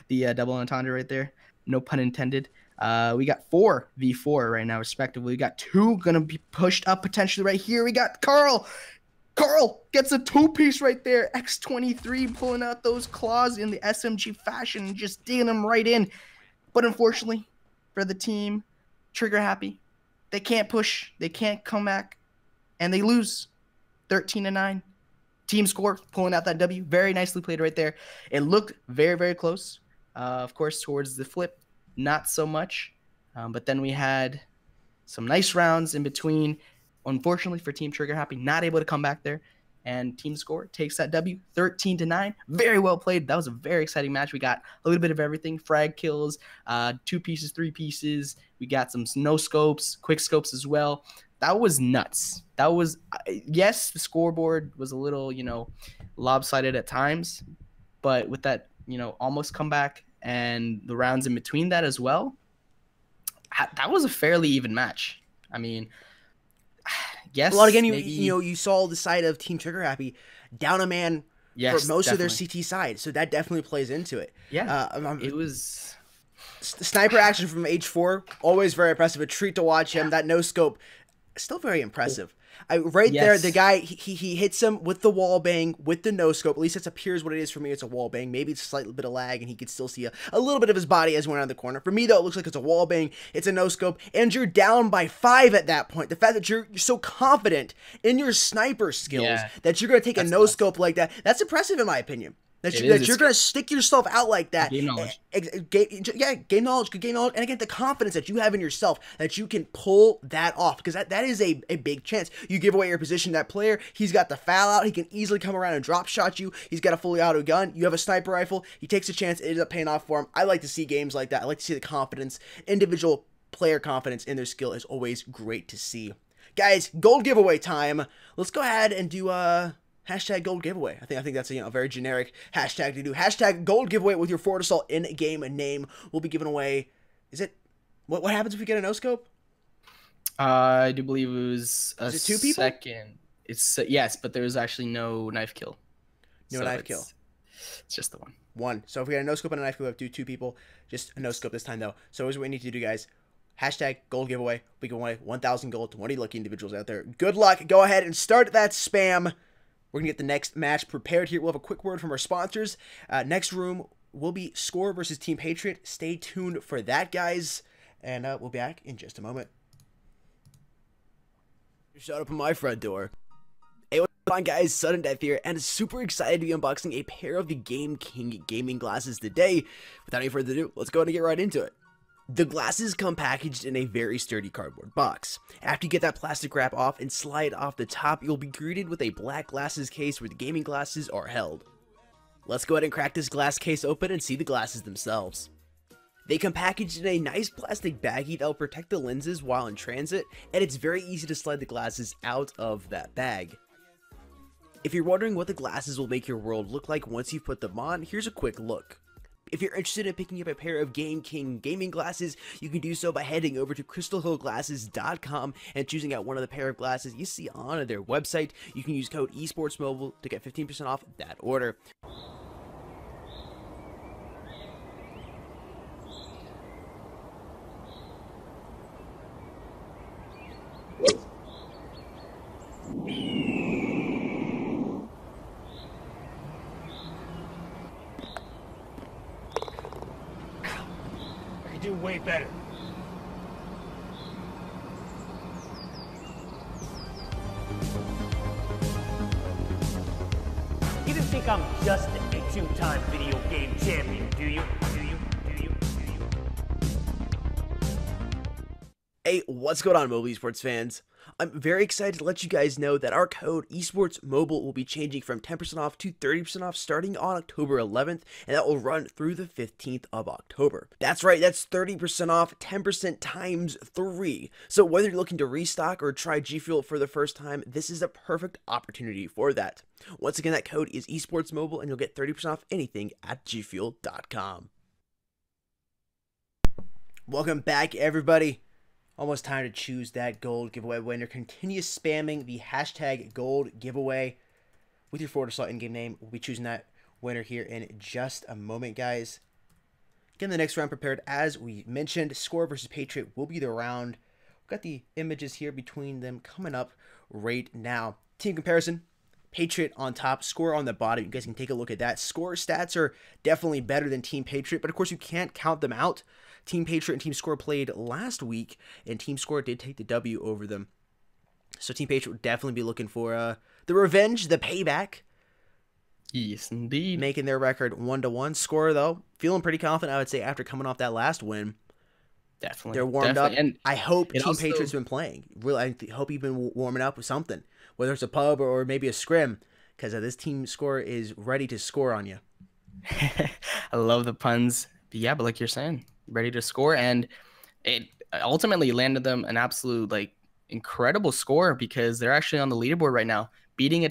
The double entendre right there. No pun intended. We got 4v4 right now, respectively. We got 2 gonna be pushed up potentially right here. We got Carl. Carl gets a 2-piece right there. X23 pulling out those claws in the SMG fashion and just digging them right in. But unfortunately for the team, Trigger Happy, they can't push. They can't come back. And they lose 13-9. Team score, pulling out that W. Very nicely played right there. It looked very, very close. Of course, towards the flip, not so much. But then we had some nice rounds in between. Unfortunately for Team Trigger Happy, not able to come back there. And Team Score takes that W, 13-9. Very well played. That was a very exciting match. We got a little bit of everything. Frag kills, 2 pieces, 3 pieces. We got some no scopes, quick scopes as well. That was nuts. That was, yes, the scoreboard was a little, lopsided at times. But with that, almost comeback and the rounds in between that as well, that was a fairly even match. I mean, yes. Well, again, you saw the side of Team Trigger Happy down a man for most of their CT side, so that definitely plays into it. Yeah, it was sniper action from H4, always very impressive. A treat to watch him. That no scope, still very impressive. There, the guy, he hits him with the wall bang, with the no scope. At least it appears what it is for me. It's a wall bang. Maybe it's a slight bit of lag, and he could still see a little bit of his body as he went around the corner. For me, though, it looks like it's a wall bang. It's a no scope, and you're down by 5 at that point. The fact that you're so confident in your sniper skills that you're going to take a no scope like that, that's impressive in my opinion. That you're going to stick yourself out like that. Game knowledge. Game knowledge, good game knowledge. And again, the confidence that you have in yourself that you can pull that off. Because that is a big chance. You give away your position to that player. He's got the foul out. He can easily come around and drop shot you. He's got a fully auto gun. You have a sniper rifle. He takes a chance. It ends up paying off for him. I like to see games like that. I like to see the confidence. Individual player confidence in their skill is always great to see. Guys, gold giveaway time. Let's go ahead and do hashtag gold giveaway. I think that's a very generic hashtag to do. Hashtag gold giveaway with your Fort Assault in-game name. We'll be giving away. Is it what happens if we get a no scope? I do believe it was a is it 2 people? Second. It's yes, but there was actually no knife kill. Knife kill. It's just the one. So if we get a no scope and a knife kill, we have to do 2 people. Just a no scope this time though. So here's what we need to do, guys. Hashtag gold giveaway. We give away 1,000 gold to 20 lucky individuals out there. Good luck. Go ahead and start that spam. We're going to get the next match prepared here. We'll have a quick word from our sponsors. Next room will be Score versus Team Patriot. Stay tuned for that, guys. And we'll be back in just a moment. Shut up on my front door. Hey, what's going on, guys? Sudden Death here, and super excited to be unboxing a pair of the Game King gaming glasses today. Without any further ado, let's go ahead and get right into it. The glasses come packaged in a very sturdy cardboard box. After you get that plastic wrap off and slide off the top, you'll be greeted with a black glasses case where the gaming glasses are held. Let's go ahead and crack this glass case open and see the glasses themselves. They come packaged in a nice plastic baggie that will protect the lenses while in transit, and it's very easy to slide the glasses out of that bag. If you're wondering what the glasses will make your world look like once you've put them on, here's a quick look. If you're interested in picking up a pair of Game King gaming glasses, you can do so by heading over to crystalhillglasses.com and choosing out one of the pair of glasses you see on their website. You can use code esportsmobile to get 15% off that order. Do way better. You didn't think I'm just a two-time video game champion, do you? Hey, what's going on, mobile esports fans? I'm very excited to let you guys know that our code esportsmobile will be changing from 10% off to 30% off starting on October 11th, and that will run through the 15th of October. That's right, that's 30% off, 10% times 3. So whether you're looking to restock or try G Fuel for the first time, this is a perfect opportunity for that. Once again, that code is esportsmobile, and you'll get 30% off anything at gfuel.com. Welcome back, everybody. Almost time to choose that gold giveaway winner. Continue spamming the hashtag gold giveaway with your forward slot in-game name. We'll be choosing that winner here in just a moment, guys. Getting the next round prepared. As we mentioned, Score versus Patriot will be the round. We've got the images here between them coming up right now. Team comparison. Patriot on top, Score on the bottom. You guys can take a look at that. Score stats are definitely better than Team Patriot, but of course you can't count them out. Team Patriot and Team Score played last week, and Team Score did take the W over them. So Team Patriot would definitely be looking for the revenge, the payback. Yes, indeed. Making their record 1-1. Score, though, feeling pretty confident, I would say, after coming off that last win. Definitely. They're warmed up. And I hope Team also, Patriot's been playing. Really, I hope you've been warming up with something, whether it's a pub or maybe a scrim, because this Team Score is ready to score on you. I love the puns. But yeah, but like you're saying, ready to score, and it ultimately landed them an absolute incredible score because they're actually on the leaderboard right now. Beating a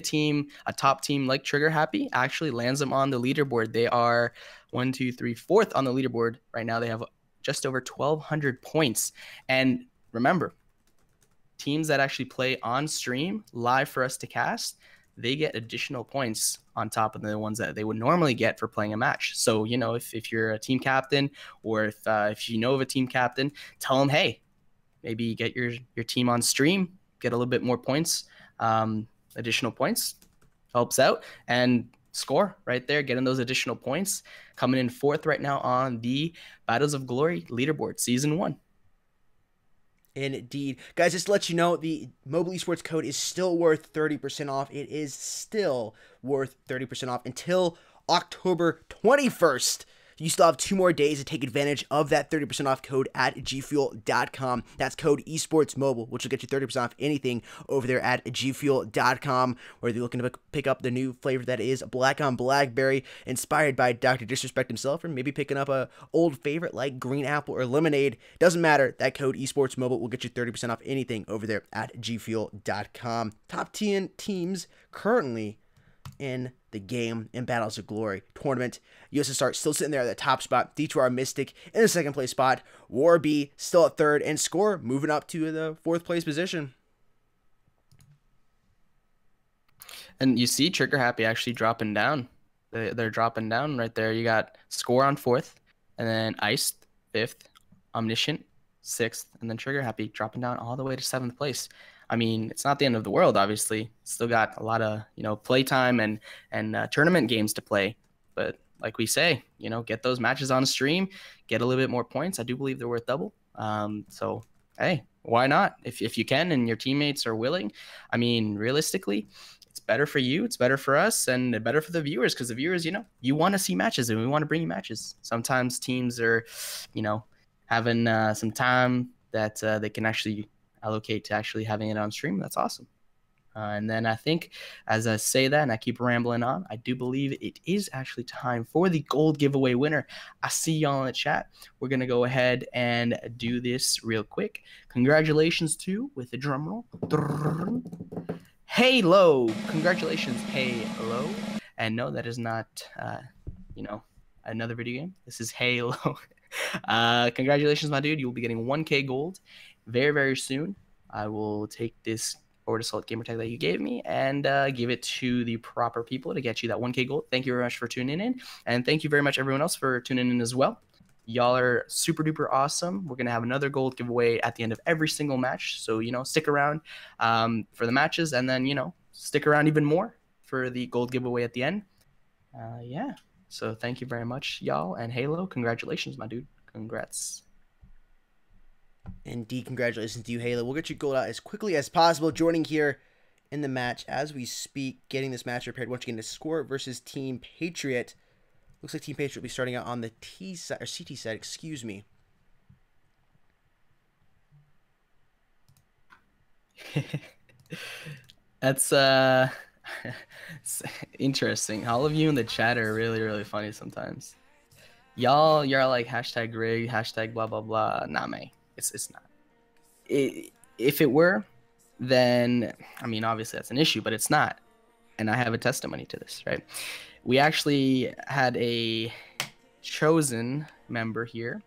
top team like Trigger Happy actually lands them on the leaderboard. They are 4th on the leaderboard right now. They have just over 1,200 points. And remember, teams that actually play on stream live for us to cast, they get additional points on top of the ones that they would normally get for playing a match. So, you know, if you're a team captain, or if you know of a team captain, tell them, hey, maybe get your team on stream, get a little bit more points, additional points, helps out, and Score right there, getting those additional points, coming in 4th right now on the Battles of Glory leaderboard, Season 1. Indeed. Guys, just to let you know, the mobile esports code is still worth 30% off. It is still worth 30% off until October 21st. You still have 2 more days to take advantage of that 30% off code at gfuel.com. That's code esportsmobile, which will get you 30% off anything over there at gfuel.com, where you're looking to pick up the new flavor that is Black on Blackberry, inspired by Dr. Disrespect himself, or maybe picking up a old favorite like Green Apple or Lemonade. Doesn't matter. That code esportsmobile will get you 30% off anything over there at gfuel.com. Top 10 teams currently in the game in Battles of Glory tournament. USSR still sitting there at the top spot. D2R Mystic in the 2nd place spot. War B still at 3rd, and Score moving up to the 4th place position. And you see Trigger Happy actually dropping down. They're dropping down right there. You got Score on 4th, and then Iced 5th, Omniscient 6th, and then Trigger Happy dropping down all the way to 7th place. I mean, it's not the end of the world, obviously. Still got a lot of, playtime and tournament games to play. But like we say, get those matches on stream, get a little bit more points. I do believe they're worth double. So, hey, why not? If you can and your teammates are willing. I mean, realistically, it's better for you, it's better for us, and better for the viewers, because the viewers, you want to see matches, and we want to bring you matches. Sometimes teams are, having some time that they can actually allocate to actually having it on stream. That's awesome. And then I think, as I say that and I keep rambling on, I do believe it is actually time for the gold giveaway winner. I see y'all in the chat. We're going to go ahead and do this real quick. Congratulations to, with a drum roll, Halo. Congratulations, Halo. And no, that is not, another video game. This is Halo. Congratulations, my dude. You will be getting 1K gold very, very soon. I will take this Forward Assault gamer tag that you gave me and give it to the proper people to get you that 1K gold. Thank you very much for tuning in, and thank you very much everyone else for tuning in as well. Y'all are super duper awesome. We're gonna have another gold giveaway at the end of every single match, so stick around for the matches, and then stick around even more for the gold giveaway at the end. Yeah, so thank you very much, y'all, and Halo, congratulations, my dude. Congrats. Indeed, congratulations to you, Halo. We'll get you gold out as quickly as possible. Joining here in the match as we speak, getting this match prepared. Once again, the Score versus Team Patriot. Looks like Team Patriot will be starting out on the T side, or CT side, excuse me. That's it's interesting. All of you in the chat are really, really funny sometimes. You're like hashtag rig, hashtag blah blah blah. Nah, man. It's not. If it were, then I mean, obviously that's an issue, but it's not. And I have a testimony to this, right? We actually had a chosen member here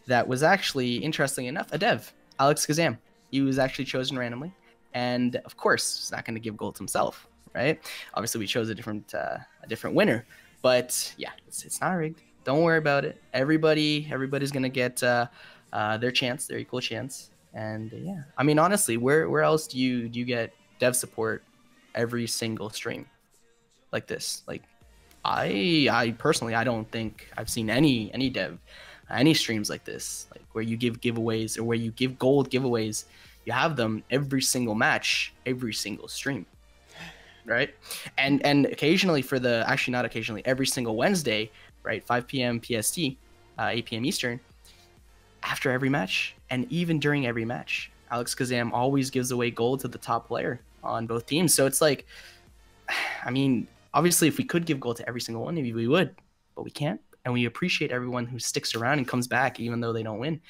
that was actually, interesting enough, a dev, Alex Kazam. He was actually chosen randomly, and of course, he's not going to give gold to himself, right? Obviously, we chose a different winner, but yeah, it's not rigged. Don't worry about it. Everybody's going to get their chance, their equal chance. And yeah, I mean, honestly, where else do you get dev support every single stream like this? Like, I personally, I don't think I've seen any dev, any streams like this, like where you give giveaways or where you give gold giveaways. You have them every single match, every single stream, right? And occasionally actually not occasionally, every single Wednesday, right? 5 p.m. PST, 8 p.m. Eastern, after every match, and even during every match, Alex Kazam always gives away gold to the top player on both teams. So it's like, I mean, obviously, if we could give gold to every single one, maybe we would, but we can't. And we appreciate everyone who sticks around and comes back, even though they don't win.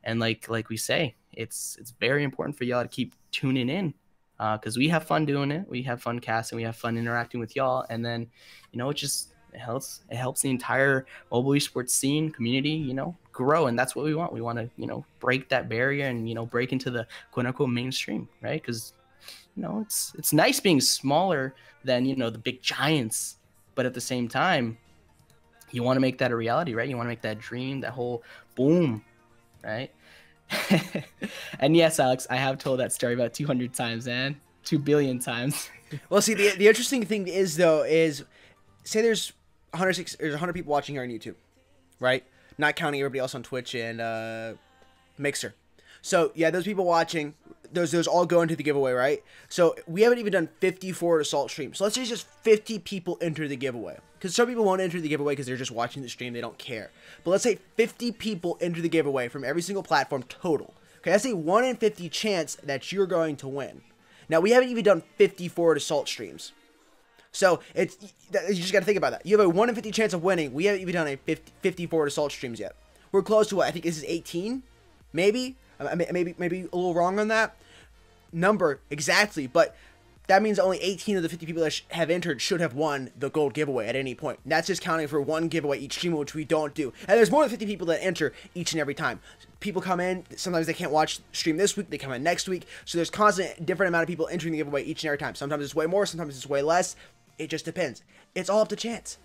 And like we say, it's very important for y'all to keep tuning in, because we have fun doing it. We have fun casting. We have fun interacting with y'all. And then, it helps the entire mobile esports scene community, grow. And that's what we want. We want to, break that barrier and, break into the quote unquote mainstream, right? Because, it's nice being smaller than, the big giants, but at the same time, you want to make that a reality, right? You want to make that dream, that whole boom, right? And yes, Alex, I have told that story about 200 times, man. 2 billion times. Well, see, the interesting thing is, though, say there's 100 people watching here on YouTube, right? Not counting everybody else on Twitch and Mixer. So, yeah, those people watching, those all go into the giveaway, right? So, we haven't even done 50 Forward Assault streams. So, let's say just 50 people enter the giveaway. Because some people won't enter the giveaway because they're just watching the stream. They don't care. But let's say 50 people enter the giveaway from every single platform total. Okay, that's a 1 in 50 chance that you're going to win. Now, we haven't even done 50 Forward Assault streams. So, you just got to think about that. You have a 1 in 50 chance of winning. We haven't even done a 50 Forward Assault streams yet. We're close to what? I think this is 18? Maybe? Maybe a little wrong on that number exactly, but that means only 18 of the 50 people that have entered should have won the gold giveaway at any point. And that's just counting for one giveaway each stream, which we don't do. And there's more than 50 people that enter each and every time. People come in, sometimes they can't watch stream this week, they come in next week. So there's constant different amount of people entering the giveaway each and every time. Sometimes it's way more, sometimes it's way less. It just depends. It's all up to chance.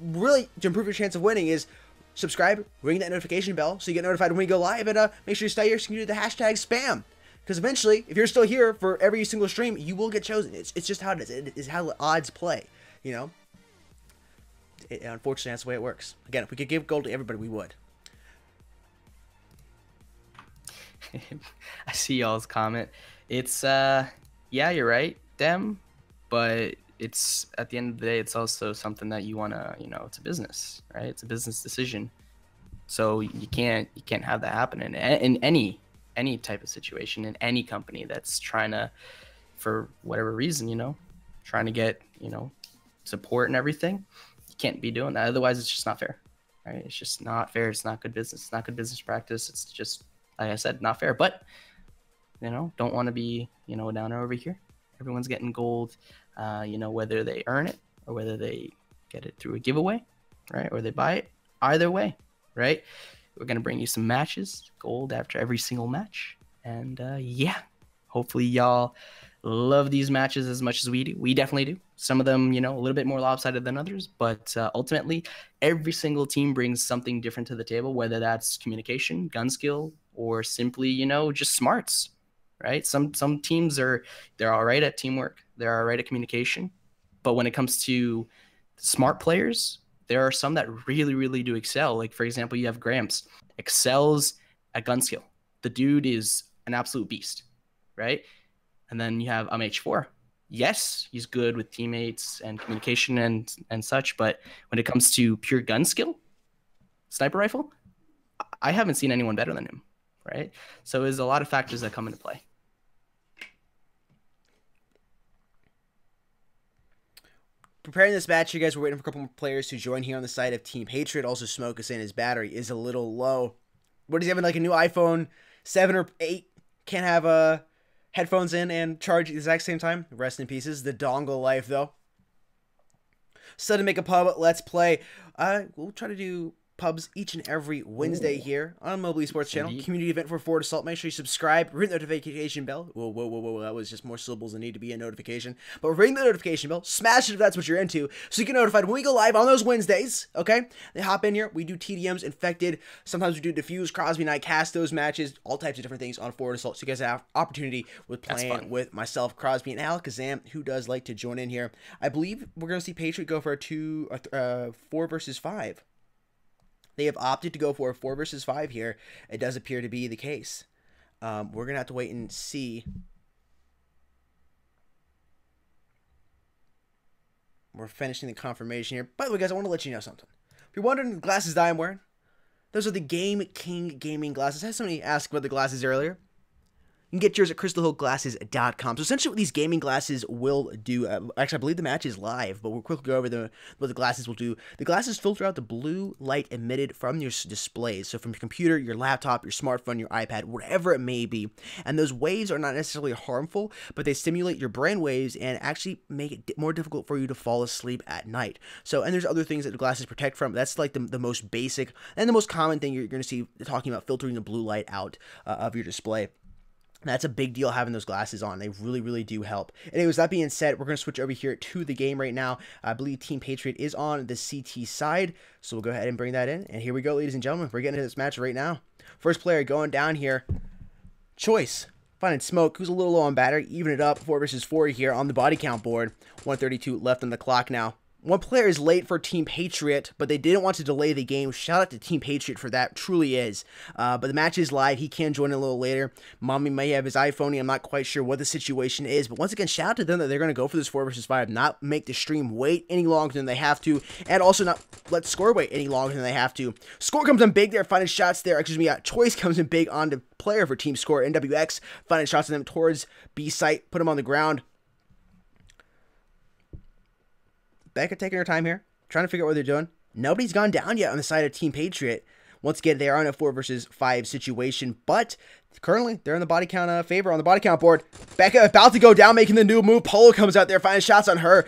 Really, to improve your chance of winning is subscribe, ring that notification bell so you get notified when we go live, and make sure you stay here so you can do the hashtag spam. Because eventually, if you're still here for every single stream, you will get chosen. It's just how it is. It is how the odds play, you know? Unfortunately, that's the way it works. Again, if we could give gold to everybody, we would. I see y'all's comment. It's yeah, you're right, Dem, but it's at the end of the day, it's also something that you wanna, you know, it's a business, right? It's a business decision, so you can't have that happen in any type of situation in any company that's trying to, for whatever reason, you know, trying to get, you know, support and everything. You can't be doing that, otherwise it's just not fair, right? It's just not fair. It's not good business. It's not good business practice. It's just, like I said, not fair. But, you know, don't want to be, you know, a downer over here. Everyone's getting gold, you know, whether they earn it or whether they get it through a giveaway, right? Or they buy it. Either way, right? We're going to bring you some matches, gold after every single match. And yeah, hopefully y'all love these matches as much as we do. We definitely do. Some of them, you know, a little bit more lopsided than others, but ultimately every single team brings something different to the table, whether that's communication, gun skill, or simply, you know, just smarts, right? Some teams they're all right at teamwork. They're all right at communication. But when it comes to smart players, there are some that really, really do excel. Like, for example, you have Gramps, excels at gun skill. The dude is an absolute beast, right? And then you have H4. Yes, he's good with teammates and communication and such, but when it comes to pure gun skill, sniper rifle, I haven't seen anyone better than him, right? So there's a lot of factors that come into play. Preparing this match, you guys were waiting for a couple more players to join here on the side of Team Patriot. Also, Smoke is saying his battery is a little low. What is he having, like a new iPhone 7 or 8? Can't have headphones in and charge at the exact same time. Rest in pieces. The dongle life, though. So to make a pub, let's play. We'll try to do pubs each and every Wednesday here on Mobile Esports channel. Community event for Forward Assault. Make sure you subscribe. Ring the notification bell. Whoa. That was just more syllables than need to be a notification. But ring the notification bell. Smash it if that's what you're into, so you get notified when we go live on those Wednesdays. Okay? They hop in here. We do TDMs, Infected. Sometimes we do Diffuse, Crosby, and I cast those matches. All types of different things on Forward Assault. So you guys have opportunity with playing with myself, Crosby, and Alakazam, who does like to join in here. I believe we're going to see Patriot go for a 4 versus 5. They have opted to go for a 4 versus 5 here. It does appear to be the case. We're going to have to wait and see. We're finishing the confirmation here. By the way, guys, I want to let you know something. If you're wondering the glasses that I'm wearing, those are the Game King gaming glasses. I had somebody ask about the glasses earlier. You can get yours at crystalhillglasses.com. So essentially what these gaming glasses will do, actually I believe the match is live, but we'll quickly go over what the glasses will do. The glasses filter out the blue light emitted from your displays. So from your computer, your laptop, your smartphone, your iPad, whatever it may be. And those waves are not necessarily harmful, but they stimulate your brain waves and actually make it more difficult for you to fall asleep at night. So, and there's other things that the glasses protect from. That's like the most basic and the most common thing you're going to see talking about, filtering the blue light out of your display. That's a big deal having those glasses on. They really, really do help. Anyways, that being said, we're going to switch over here to the game right now. I believe Team Patriot is on the CT side, so we'll go ahead and bring that in. And here we go, ladies and gentlemen. We're getting into this match right now. First player going down here, Choice. Finding Smoke, who's a little low on battery. Even it up, 4 versus 4 here on the body count board. 132 left on the clock now. One player is late for Team Patriot, but they didn't want to delay the game. Shout out to Team Patriot for that. Truly is. But the match is live. He can join in a little later. Mommy may have his iPhone. I'm not quite sure what the situation is. But once again, shout out to them that they're going to go for this 4 versus 5. Not make the stream wait any longer than they have to. And also not let Score wait any longer than they have to. Score comes in big there, finding shots there. Excuse me, Choice comes in big on the player for Team Score. NWX finding shots on them towards B site. Put him on the ground. Becca taking her time here, trying to figure out what they're doing. Nobody's gone down yet on the side of Team Patriot. Once again, they are on a 4 versus 5 situation, but currently they're in the body count favor on the body count board. Becca about to go down, making the new move. Polo comes out there, finding shots on her.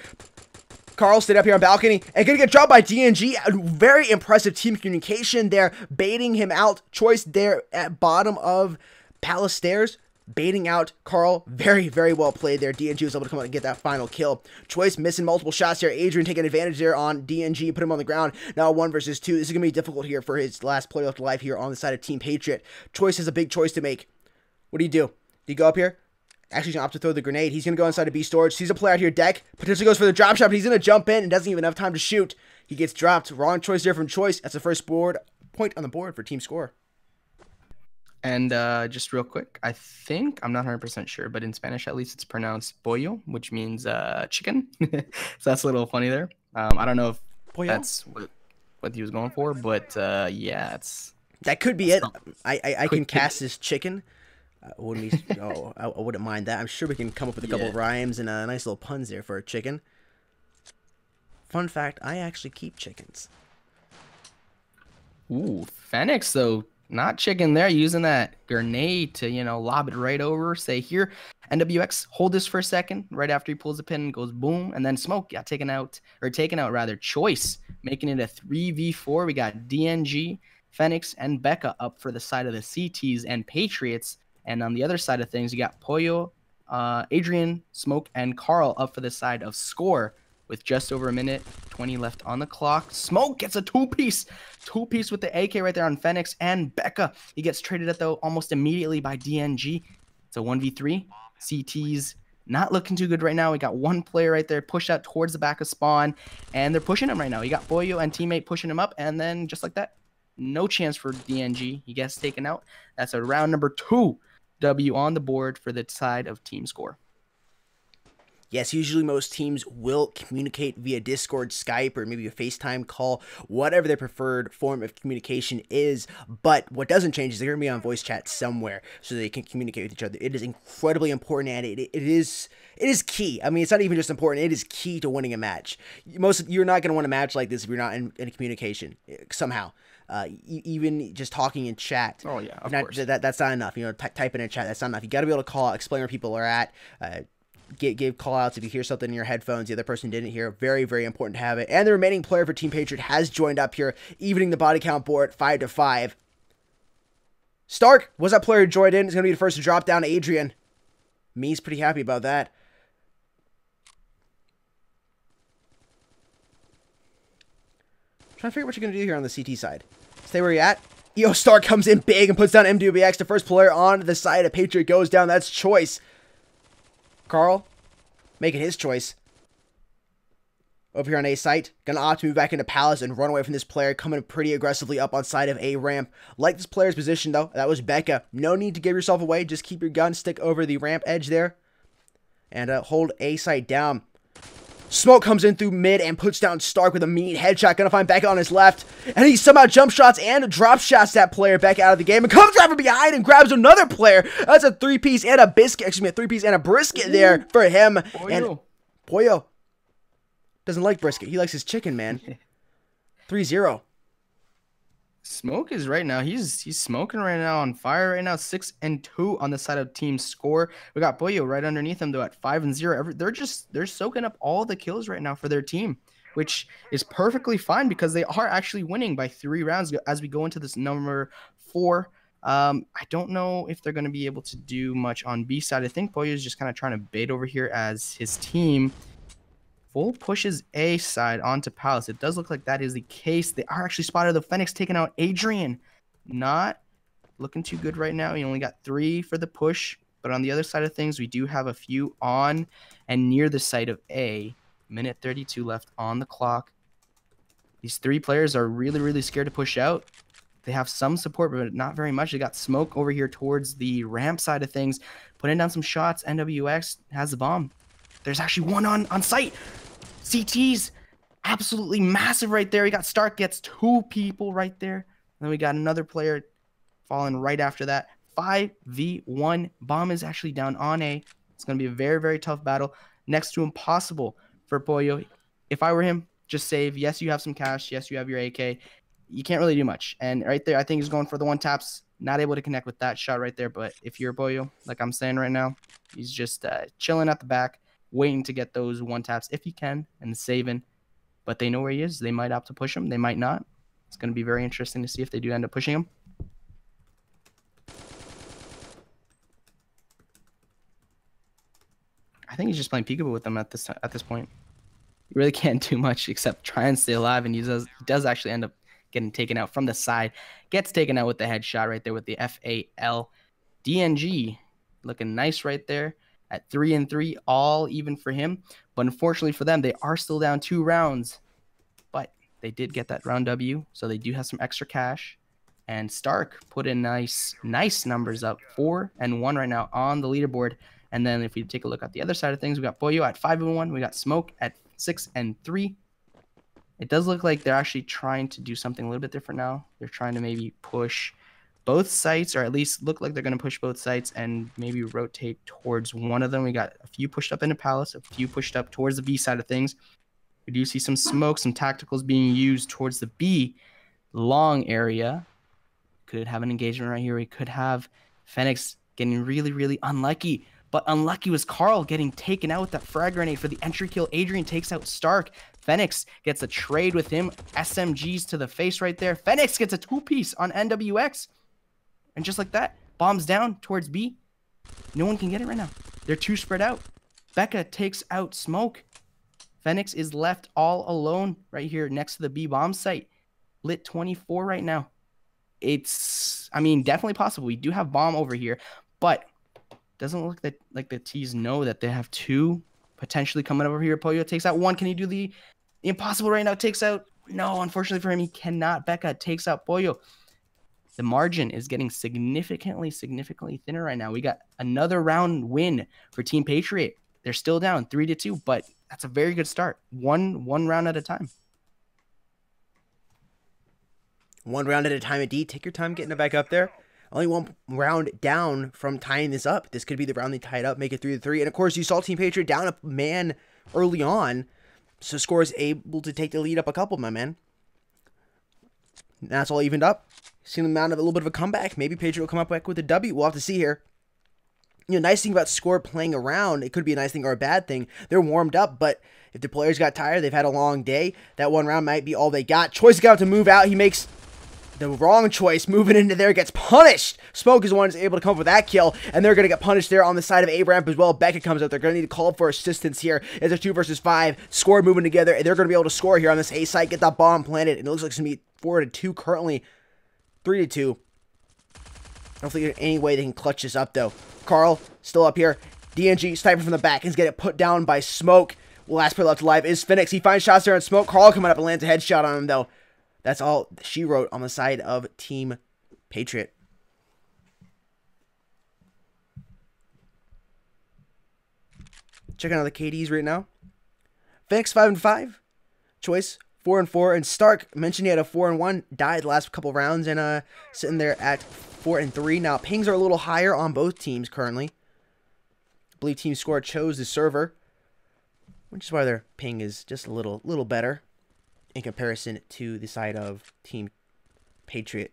Carl stayed up here on balcony and gonna get dropped by DNG. Very impressive team communication there, baiting him out. Choice there at bottom of Palace stairs. baiting out Carl. Very, very well played there. DNG was able to come out and get that final kill. Choice missing multiple shots there. Adrian taking advantage there on DNG, put him on the ground. Now 1 versus 2. This is going to be difficult here for his last play left alive here on the side of Team Patriot. Choice has a big choice to make. What do? Do you go up here? Actually, he's going to opt to throw the grenade. He's going to go inside of B storage. Sees a player out here, Deck. Potentially goes for the drop shot, but he's going to jump in and doesn't even have time to shoot. He gets dropped. Wrong choice there from Choice. That's the first point on the board for Team Score. And just real quick, I think, I'm not 100% sure, but in Spanish at least it's pronounced pollo, which means chicken. So that's a little funny there. I don't know if Pollo? that's what he was going for, but yeah, it's... That could be it. I can cast this chicken. Wouldn't be, I wouldn't mind that. I'm sure we can come up with a couple of rhymes and nice little puns there for a chicken. Fun fact, I actually keep chickens. Ooh, Phoenix, though, not chicken there, using that grenade to, lob it right over. Say here, NWX, hold this for a second, right after he pulls the pin and goes boom, and then Smoke got taken out Choice, making it a 3v4. We got DNG, Phoenix, and Becca up for the side of the CTs and Patriots. And on the other side of things, you got Pollo, Adrian, Smoke, and Carl up for the side of Score with just over a minute 20 left on the clock. Smoke gets a two-piece with the AK right there on Phoenix and Becca. He gets traded at, though, almost immediately by DNG. It's a 1v3. CT's not looking too good right now. We got one player right there pushed out towards the back of spawn, and they're pushing him right now. You got Pollo and teammate pushing him up, and then just like that, no chance for DNG. He gets taken out. That's a round number 2 W on the board for the side of Team Score. Yes, usually most teams will communicate via Discord, Skype, or maybe a FaceTime call, whatever their preferred form of communication is. But what doesn't change is they're going to be on voice chat somewhere so they can communicate with each other. It is incredibly important, and it is key. I mean, it's not even just important. It is key to winning a match. You're not going to win a match like this if you're not in communication somehow. Even just talking in chat. Oh, yeah, of course. That's not enough. Typing in chat, that's not enough. You got to be able to call out, explain where people are at, give call outs if you hear something in your headphones the other person didn't hear. Very, very important to have it. And the remaining player for Team Patriot has joined up here, evening the body count board 5-5. Stark was that player who joined in. Is going to be the first to drop down. Adrian. Me's pretty happy about that. Trying to figure out what you're going to do here on the CT side. Stay where you're at. EO Stark comes in big and puts down MWX. The first player on the side of Patriot goes down. That's Choice. Carl making his choice. Over here on A site. Gonna opt to move back into Palace and run away from this player. Coming pretty aggressively up on side of A ramp. Like this player's position though. That was Becca. No need to give yourself away. Just keep your gun. Stick over the ramp edge there. And hold A site down. Smoke comes in through mid and puts down Stark with a mean headshot. Gonna find Becca on his left. And he somehow jump shots and drop shots that player back out of the game. And comes right from behind and grabs another player. That's a 3-piece and a biscuit. Excuse me, a 3-piece and a brisket there for him. Pollo. And Pollo doesn't like brisket. He likes his chicken, man. 3-0. Smoke is right now. He's smoking right now, on fire right now. 6-2 on the side of Team Score. We got Pollo right underneath him though at 5-0. They're soaking up all the kills right now for their team, which is perfectly fine because they are actually winning by 3 rounds as we go into this number 4. I don't know if they're going to be able to do much on B side. I think Pollo is just kind of trying to bait over here as his team full pushes A side onto Palace. It does look like that is the case. They are actually spotted the Phoenix taking out Adrian. Not looking too good right now. He only got 3 for the push. But on the other side of things, we do have a few on and near the site of A. Minute 32 left on the clock. These 3 players are really, really scared to push out. They have some support, but not very much. They got Smoke over here towards the ramp side of things, putting down some shots. NWX has the bomb. There's actually one on site. CT's absolutely massive right there. We got Stark gets 2 people right there. And then we got another player falling right after that. 5v1. Bomb is actually down on A. It's going to be a very, very tough battle. Next to impossible for Pollo. If I were him, just save. Yes, you have some cash. Yes, you have your AK. You can't really do much. And right there, I think he's going for the 1 taps. Not able to connect with that shot right there. But if you're Pollo, like I'm saying right now, he's just chilling at the back, waiting to get those 1 taps if he can and saving. But they know where he is. They might opt to push him. They might not. It's going to be very interesting to see if they do end up pushing him. I think he's just playing peekaboo with them at this point. You really can't do much except try and stay alive, and he does actually end up getting taken out from the side. Gets taken out with the headshot right there with the FAL. DNG looking nice right there at 3-3, all even for him. But unfortunately for them, they are still down 2 rounds. But they did get that round W, so they do have some extra cash. And Stark put in nice numbers up, 4-1 right now on the leaderboard. And then if we take a look at the other side of things, we got Boyo at 5-1. We got Smoke at 6-3. It does look like they're actually trying to do something a little bit different now. They're trying to maybe push both sites, or at least look like they're going to push both sites and maybe rotate towards one of them. We got a few pushed up into Palace, a few pushed up towards the B side of things. We do see some smoke, some tacticals being used towards the B long area. Could have an engagement right here. We could have Fenix getting really, really unlucky. But unlucky was Carl getting taken out with that frag grenade for the entry kill. Adrian takes out Stark. Fenix gets a trade with him. SMGs to the face right there. Fenix gets a 2-piece on NWX. And just like that, bombs down towards B. No one can get it right now. They're too spread out. Becca takes out Smoke. Fenix is left all alone right here next to the B bomb site. Lit 24 right now. It's, I mean, definitely possible. We do have bomb over here, but doesn't look like the T's know that they have 2 potentially coming over here. Pollo takes out 1. Can he do the impossible right now? Takes out, no, unfortunately for him, he cannot. Becca takes out Pollo. The margin is getting significantly thinner right now. We got another round win for Team Patriot. They're still down 3-2, but that's a very good start. One round at a time. One round at a time, indeed. Take your time getting it back up there. Only 1 round down from tying this up. This could be the round they tie it up, make it 3-3. And of course, you saw Team Patriot down a man early on, so Score is able to take the lead up a couple, my man. Now it's all evened up. Seen the amount of a little bit of a comeback. Maybe Patriot will come up back with a W. We'll have to see here. You know, nice thing about Score playing around, it could be a nice thing or a bad thing. They're warmed up, but if the players got tired, they've had a long day, that 1 round might be all they got. Choice got to move out. He makes the wrong choice, moving into there, gets punished. Smoke is the one who's able to come up with that kill, and they're going to get punished there on the side of A-Ramp as well. Becca comes out. They're going to need to call for assistance here. It's a 2 versus 5. Score moving together, and they're going to be able to score here on this A site, get that bomb planted, and it looks like it's going to be 4-2 currently. 3-2. I don't think there's any way they can clutch this up, though. Carl, still up here. DNG, sniper from the back, and he's getting put down by Smoke. Last player left alive is Fenix. He finds shots there on Smoke. Carl coming up and lands a headshot on him, though. That's all she wrote on the side of Team Patriot. Checking out the KDs right now. Fenix 5-5. Choice 4-4. And Stark mentioned he had a 4-1. Died the last couple rounds and sitting there at 4-3. Now pings are a little higher on both teams currently. I believe Team Score chose the server, which is why their ping is just a little better in comparison to the side of Team Patriot.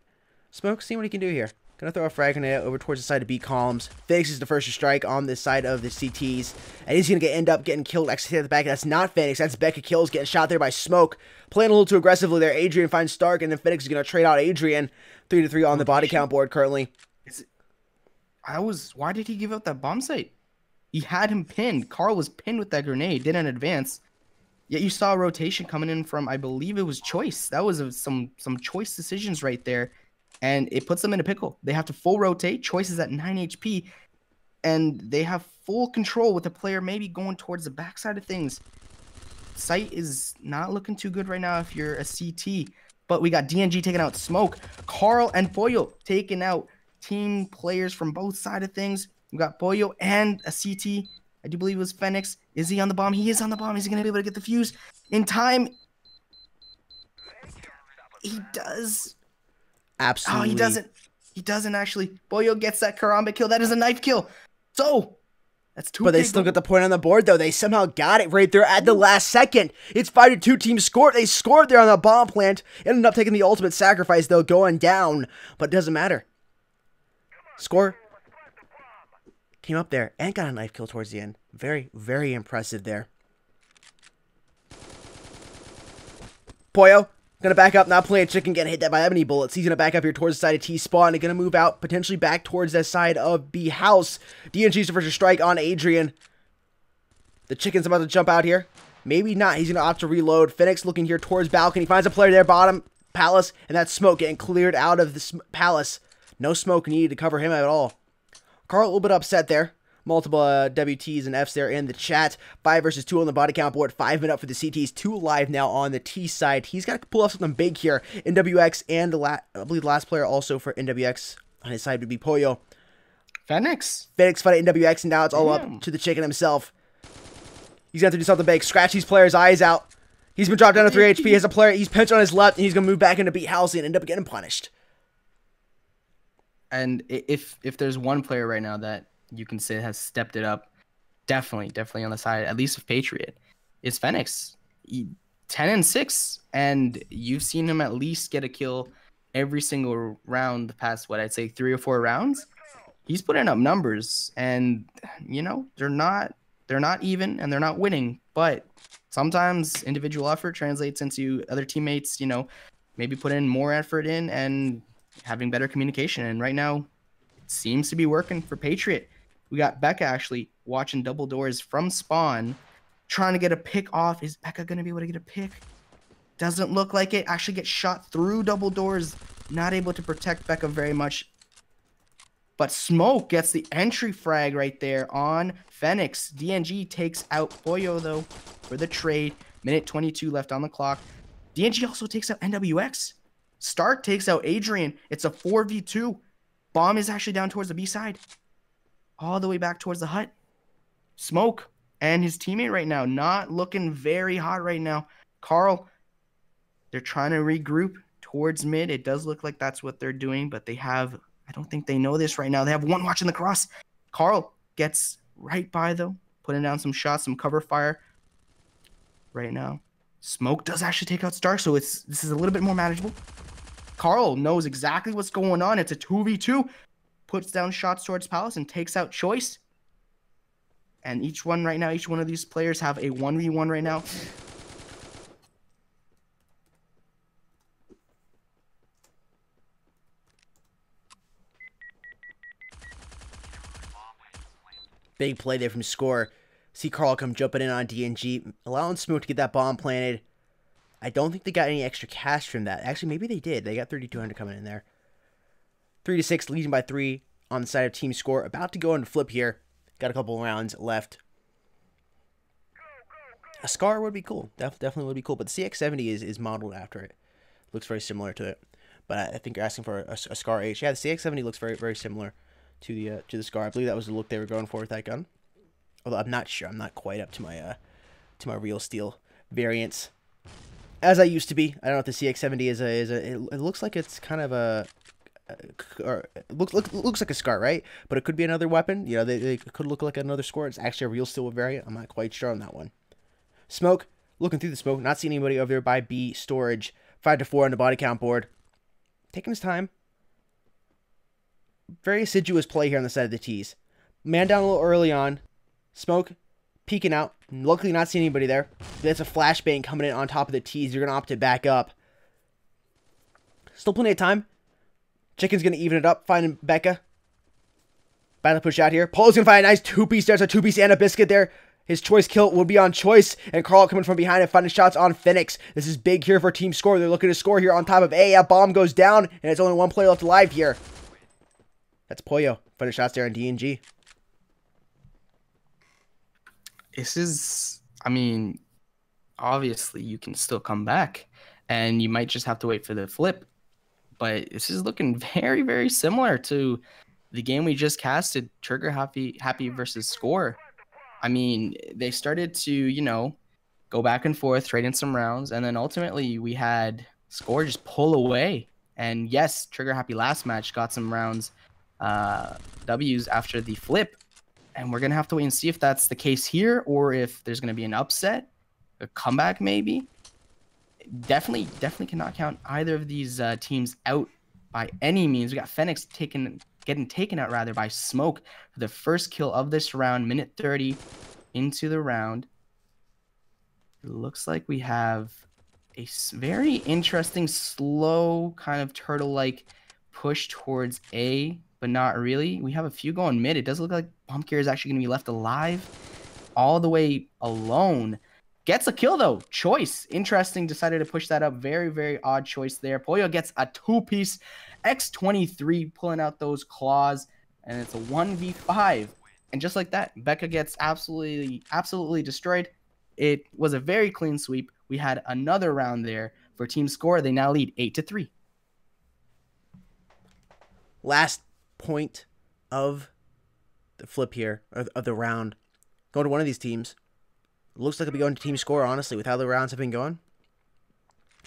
Smoke, see what he can do here. Gonna throw a frag grenade over towards the side of B columns. Fenix is the first to strike on this side of the CTs. And he's gonna end up getting killed actually at the back. That's not Fenix, that's Becca Kills getting shot there by Smoke. Playing a little too aggressively there. Adrian finds Stark, and then Fenix is gonna trade out Adrian. 3-3 on the body count board currently. Why did he give up that bomb site? He had him pinned. Carl was pinned with that grenade, didn't advance. Yet you saw a rotation coming in from, I believe it was Choice. That was some choice decisions right there. And it puts them in a pickle. They have to full rotate. Choice is at 9 HP. And they have full control with the player maybe going towards the backside of things. Sight is not looking too good right now if you're a CT. But we got DNG taking out Smoke. Carl and Pollo taking out team players from both sides of things. We got Pollo and a CT. I do believe it was Fenix. Is he on the bomb? He is on the bomb. Is he going to be able to get the fuse in time? He does. Absolutely. Oh, he doesn't. He doesn't actually. Pollo gets that karambit kill. That is a knife kill. So, that's 2. But they still get the point on the board, though. They somehow got it right there at the last second. It's 5-2. Team scored. They scored there on the bomb plant. Ended up taking the ultimate sacrifice, though, going down. But it doesn't matter. Score came up there and got a knife kill towards the end. Very, very impressive there. Pollo gonna back up, not playing chicken, getting hit by that many bullets. He's gonna back up here towards the side of T-Spawn and gonna move out, potentially back towards that side of B house. DNG's the first to strike on Adrian. The chicken's about to jump out here. Maybe not. He's going to opt to reload. Phoenix looking here towards balcony. Finds a player there, bottom. Palace, and that smoke getting cleared out of the Palace. No smoke needed to cover him at all. Carl a little bit upset there. Multiple WTs and Fs there in the chat. 5 versus 2 on the body count board. 5 minute up for the CTs. 2 alive now on the T side. He's got to pull off something big here. NWX and I believe the last player also for NWX on his side would be Pollo. Phoenix fighting NWX, and now it's all up to the chicken himself. He's going to do something big. Scratch these players' eyes out. He's been dropped down to 3 HP. He has a player. He's pinched on his left, and he's going to move back into beat Halsey and end up getting punished. And if there's one player right now that you can say has stepped it up, definitely on the side, at least of Patriot, is Phoenix. 10-6, and you've seen him at least get a kill every single round the past, what I'd say 3 or 4 rounds. He's putting up numbers, and you know they're not even, and they're not winning. But sometimes individual effort translates into other teammates, you know, maybe put in more effort in and having better communication. And right now, it seems to be working for Patriot. We got Becca actually watching double doors from spawn, trying to get a pick off. Is Becca going to be able to get a pick? Doesn't look like it. Actually gets shot through double doors. Not able to protect Becca very much. But Smoke gets the entry frag right there on Phoenix. DNG takes out Pollo, though, for the trade. Minute 22 left on the clock. DNG also takes out NWX. Stark takes out Adrian. It's a 4v2. Bomb is actually down towards the B side. All the way back towards the hut. Smoke and his teammate right now not looking very hot right now. Carl, they're trying to regroup towards mid. It does look like that's what they're doing, but they have, I don't think they know this right now. They have one watching the cross. Carl gets right by, though, putting down some shots, some cover fire right now. Smoke does actually take out Stark, so this is a little bit more manageable. Carl knows exactly what's going on. It's a 2v2. Puts down shots towards Palace and takes out Choice. And each one of these players have a 1v1 right now. Big play there from Score. See Carl come jumping in on DNG, allowing Smoke to get that bomb planted. I don't think they got any extra cash from that. Actually, maybe they did. They got 3,200 coming in there. 3-6, leading by 3 on the side of Team Score. About to go into flip here. Got a couple rounds left. A Scar would be cool. Definitely would be cool. But the CX-70 is modeled after it. Looks very similar to it. But I think you're asking for a Scar H. Yeah, the CX-70 looks very, very similar to the Scar. I believe that was the look they were going for with that gun. Although I'm not sure. I'm not quite up to my real steel variants as I used to be. I don't know if the CX-70 is it looks like it's kind of a or looks like a Scar, right? But it could be another weapon. You know, they could look like another Scar. It's actually a real steel variant. I'm not quite sure on that one. Smoke, looking through the smoke, not seeing anybody over there by B storage. 5-4 on the body count board. Taking his time. Very assiduous play here on the side of the T's. Man down a little early on. Smoke peeking out. Luckily not seeing anybody there. That's a flashbang coming in on top of the T's. You're going to opt to back up. Still plenty of time. Chicken's going to even it up. Finding Becca. About to push out here. Polo's going to find a nice two-piece. There's a two-piece and a biscuit there. His Choice kill will be on Choice. And Carl coming from behind and finding shots on Phoenix. This is big here for Team Score. They're looking to score here on top of A. A bomb goes down. And it's only one player left alive here. That's Pollo. Finding shots there on DNG. This is, I mean, obviously you can still come back. And you might just have to wait for the flip. But this is looking very, very similar to the game we just casted, Trigger Happy versus Score. I mean, they started to, you know, go back and forth, trade in some rounds, and then ultimately we had Score just pull away. And yes, Trigger Happy last match got some rounds, W's after the flip. And we're going to have to wait and see if that's the case here or if there's going to be an upset, a comeback maybe. Definitely cannot count either of these teams out by any means. We got Phoenix getting taken out rather by Smoke for the first kill of this round, minute 30 into the round. It looks like we have a very interesting, slow kind of turtle-like push towards A, but not really. We have a few going mid. It does look like Bomb Carrier is actually going to be left alive. all the way alone. Gets a kill though. Choice. Interesting. Decided to push that up. Very, very odd choice there. Pollo gets a 2-piece. X23 pulling out those claws. And it's a 1v5. And just like that, Becca gets absolutely destroyed. It was a very clean sweep. We had another round there for Team Score. They now lead 8-3. Last point of the flip here, of the round. Going to one of these teams. Looks like it'll be going to Team Score, honestly, with how the rounds have been going.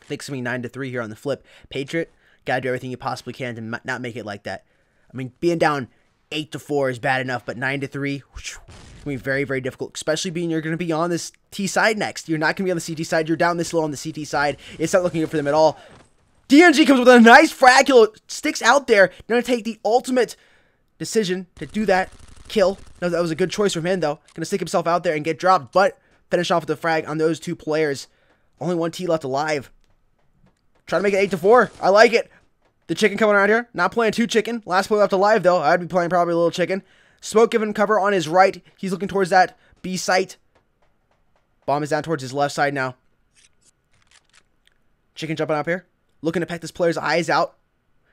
I think it's going to be 9-3 here on the flip. Patriot, got to do everything you possibly can to not make it like that. I mean, being down 8-4 is bad enough, but 9-3, it's going to be very, very difficult, especially being you're going to be on this T side next. You're not going to be on the CT side. You're down this low on the CT side. It's not looking good for them at all. DNG comes with a nice frag kill, sticks out there. Going to take the ultimate decision to do that kill. That was a good choice from him, though. Going to stick himself out there and get dropped, but finish off with the frag on those two players. Only one T left alive. Trying to make it 8-4. I like it. The chicken coming around here. Not playing two chicken. Last player left alive, though. I'd be playing probably a little chicken. Smoke giving cover on his right. He's looking towards that B site. Bomb is down towards his left side now. Chicken jumping up here. Looking to peck this player's eyes out.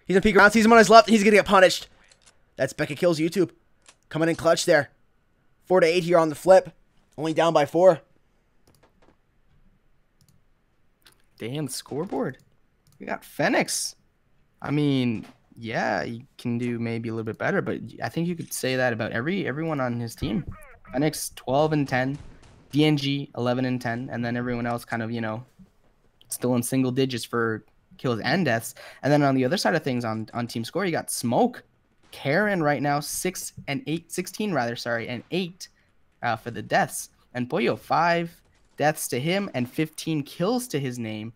He's going to peek around. Sees him on his left. And he's going to get punished. That's Becca Kills YouTube. Coming in clutch there. 4-8 here on the flip. Only down by 4. Damn, scoreboard. We got Phoenix. I mean, yeah, you can do maybe a little bit better, but I think you could say that about everyone on his team. Phoenix 12-10, DNG 11-10, and then everyone else kind of, you know, still in single digits for kills and deaths. And then on the other side of things on Team Score, you got Smoke, Karen right now 16 and 8 for the deaths. And Pollo, 5 deaths to him and 15 kills to his name.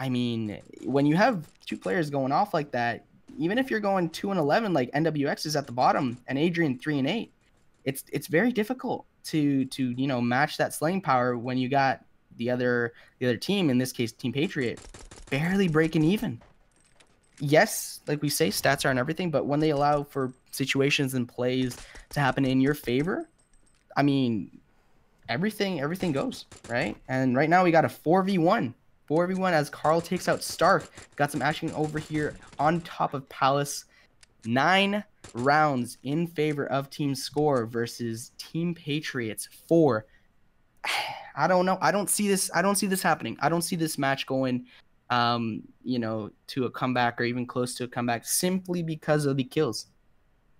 I mean, when you have two players going off like that, even if you're going 2-11, like NWX is at the bottom and Adrian 3-8, it's very difficult to you know, match that slaying power when you got the other team, in this case Team Patriot, barely breaking even. Yes, like we say, stats aren't everything, but when they allow for situations and plays to happen in your favor, I mean, everything goes, right? And right now we got a 4v1 as Carl takes out Stark. Got some action over here on top of Palace. 9 rounds in favor of Team Score versus Team Patriots 4. I don't know. I don't see this happening. I don't see this match going you know, to a comeback or even close to a comeback simply because of the kills.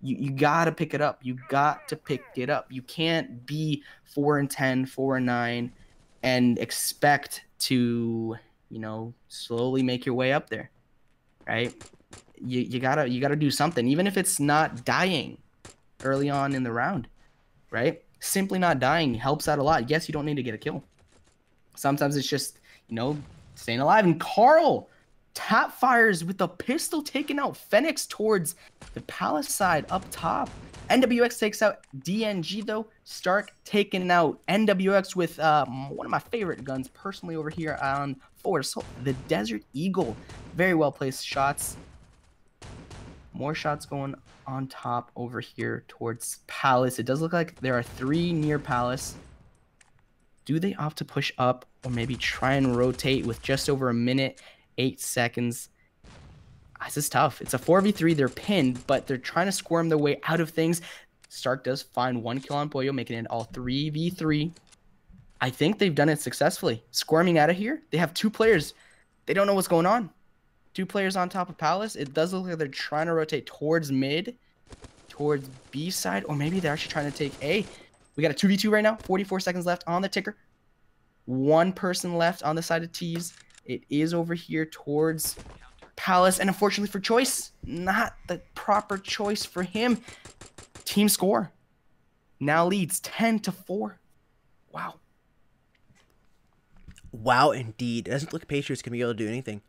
You got to pick it up. You got to pick it up. You can't be 4-10, 4-9 and expect to, you know, slowly make your way up there, right? You gotta do something, even if it's not dying early on in the round, right? Simply not dying helps out a lot. Yes, you don't need to get a kill. Sometimes it's just, you know, staying alive. And Carl tap fires with the pistol, taking out Phoenix towards the Palace side up top. NWX takes out DNG though. Stark taking out NWX with one of my favorite guns personally over here on Force, the Desert Eagle. Very well placed shots. More shots going on top over here towards Palace. It does look like there are 3 near Palace. Do they opt to push up or maybe try and rotate with just over a minute, 8 seconds? This is tough. It's a 4v3. They're pinned, but they're trying to squirm their way out of things. Stark does find 1 kill on Pollo, making it all 3v3. I think they've done it successfully. Squirming out of here. They have 2 players. They don't know what's going on. 2 players on top of Palace. It does look like they're trying to rotate towards mid, towards B side, or maybe they're actually trying to take A. We got a 2v2 right now. 44 seconds left on the ticker. 1 person left on the side of T's. It is over here towards Palace, and unfortunately for Choice, not the proper choice for him. Team Score now leads 10-4. Wow. Wow, indeed. It doesn't look like Patriots can be able to do anything.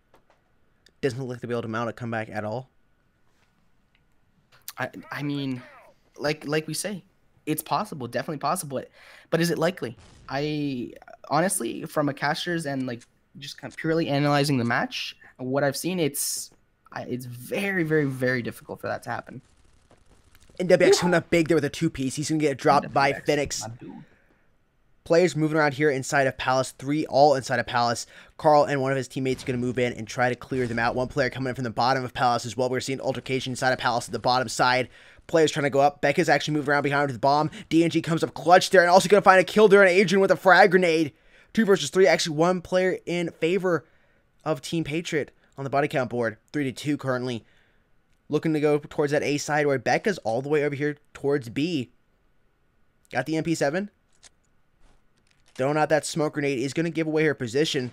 Doesn't look like they'll be able to mount a comeback at all. I mean, like we say, it's possible, definitely possible, but is it likely? I honestly, from a caster's and like just kind of purely analyzing the match, what I've seen, it's very, very, very difficult for that to happen. NWX coming up big there with a 2-piece. He's going to get dropped by Phoenix. players moving around here inside of Palace. 3 all inside of Palace. Carl and one of his teammates are going to move in and try to clear them out. One player coming in from the bottom of Palace as well. We're seeing altercation inside of Palace at the bottom side. Players trying to go up. Becca's actually moving around behind with the bomb. DNG comes up clutch there and also going to find a kill there on Adrian with a frag grenade. 2 versus 3. Actually, one player in favor of Team Patriot on the body count board. 3-2 currently. Looking to go towards that A side where Becca's all the way over here towards B. Got the MP7. Throwing out that smoke grenade is going to give away her position.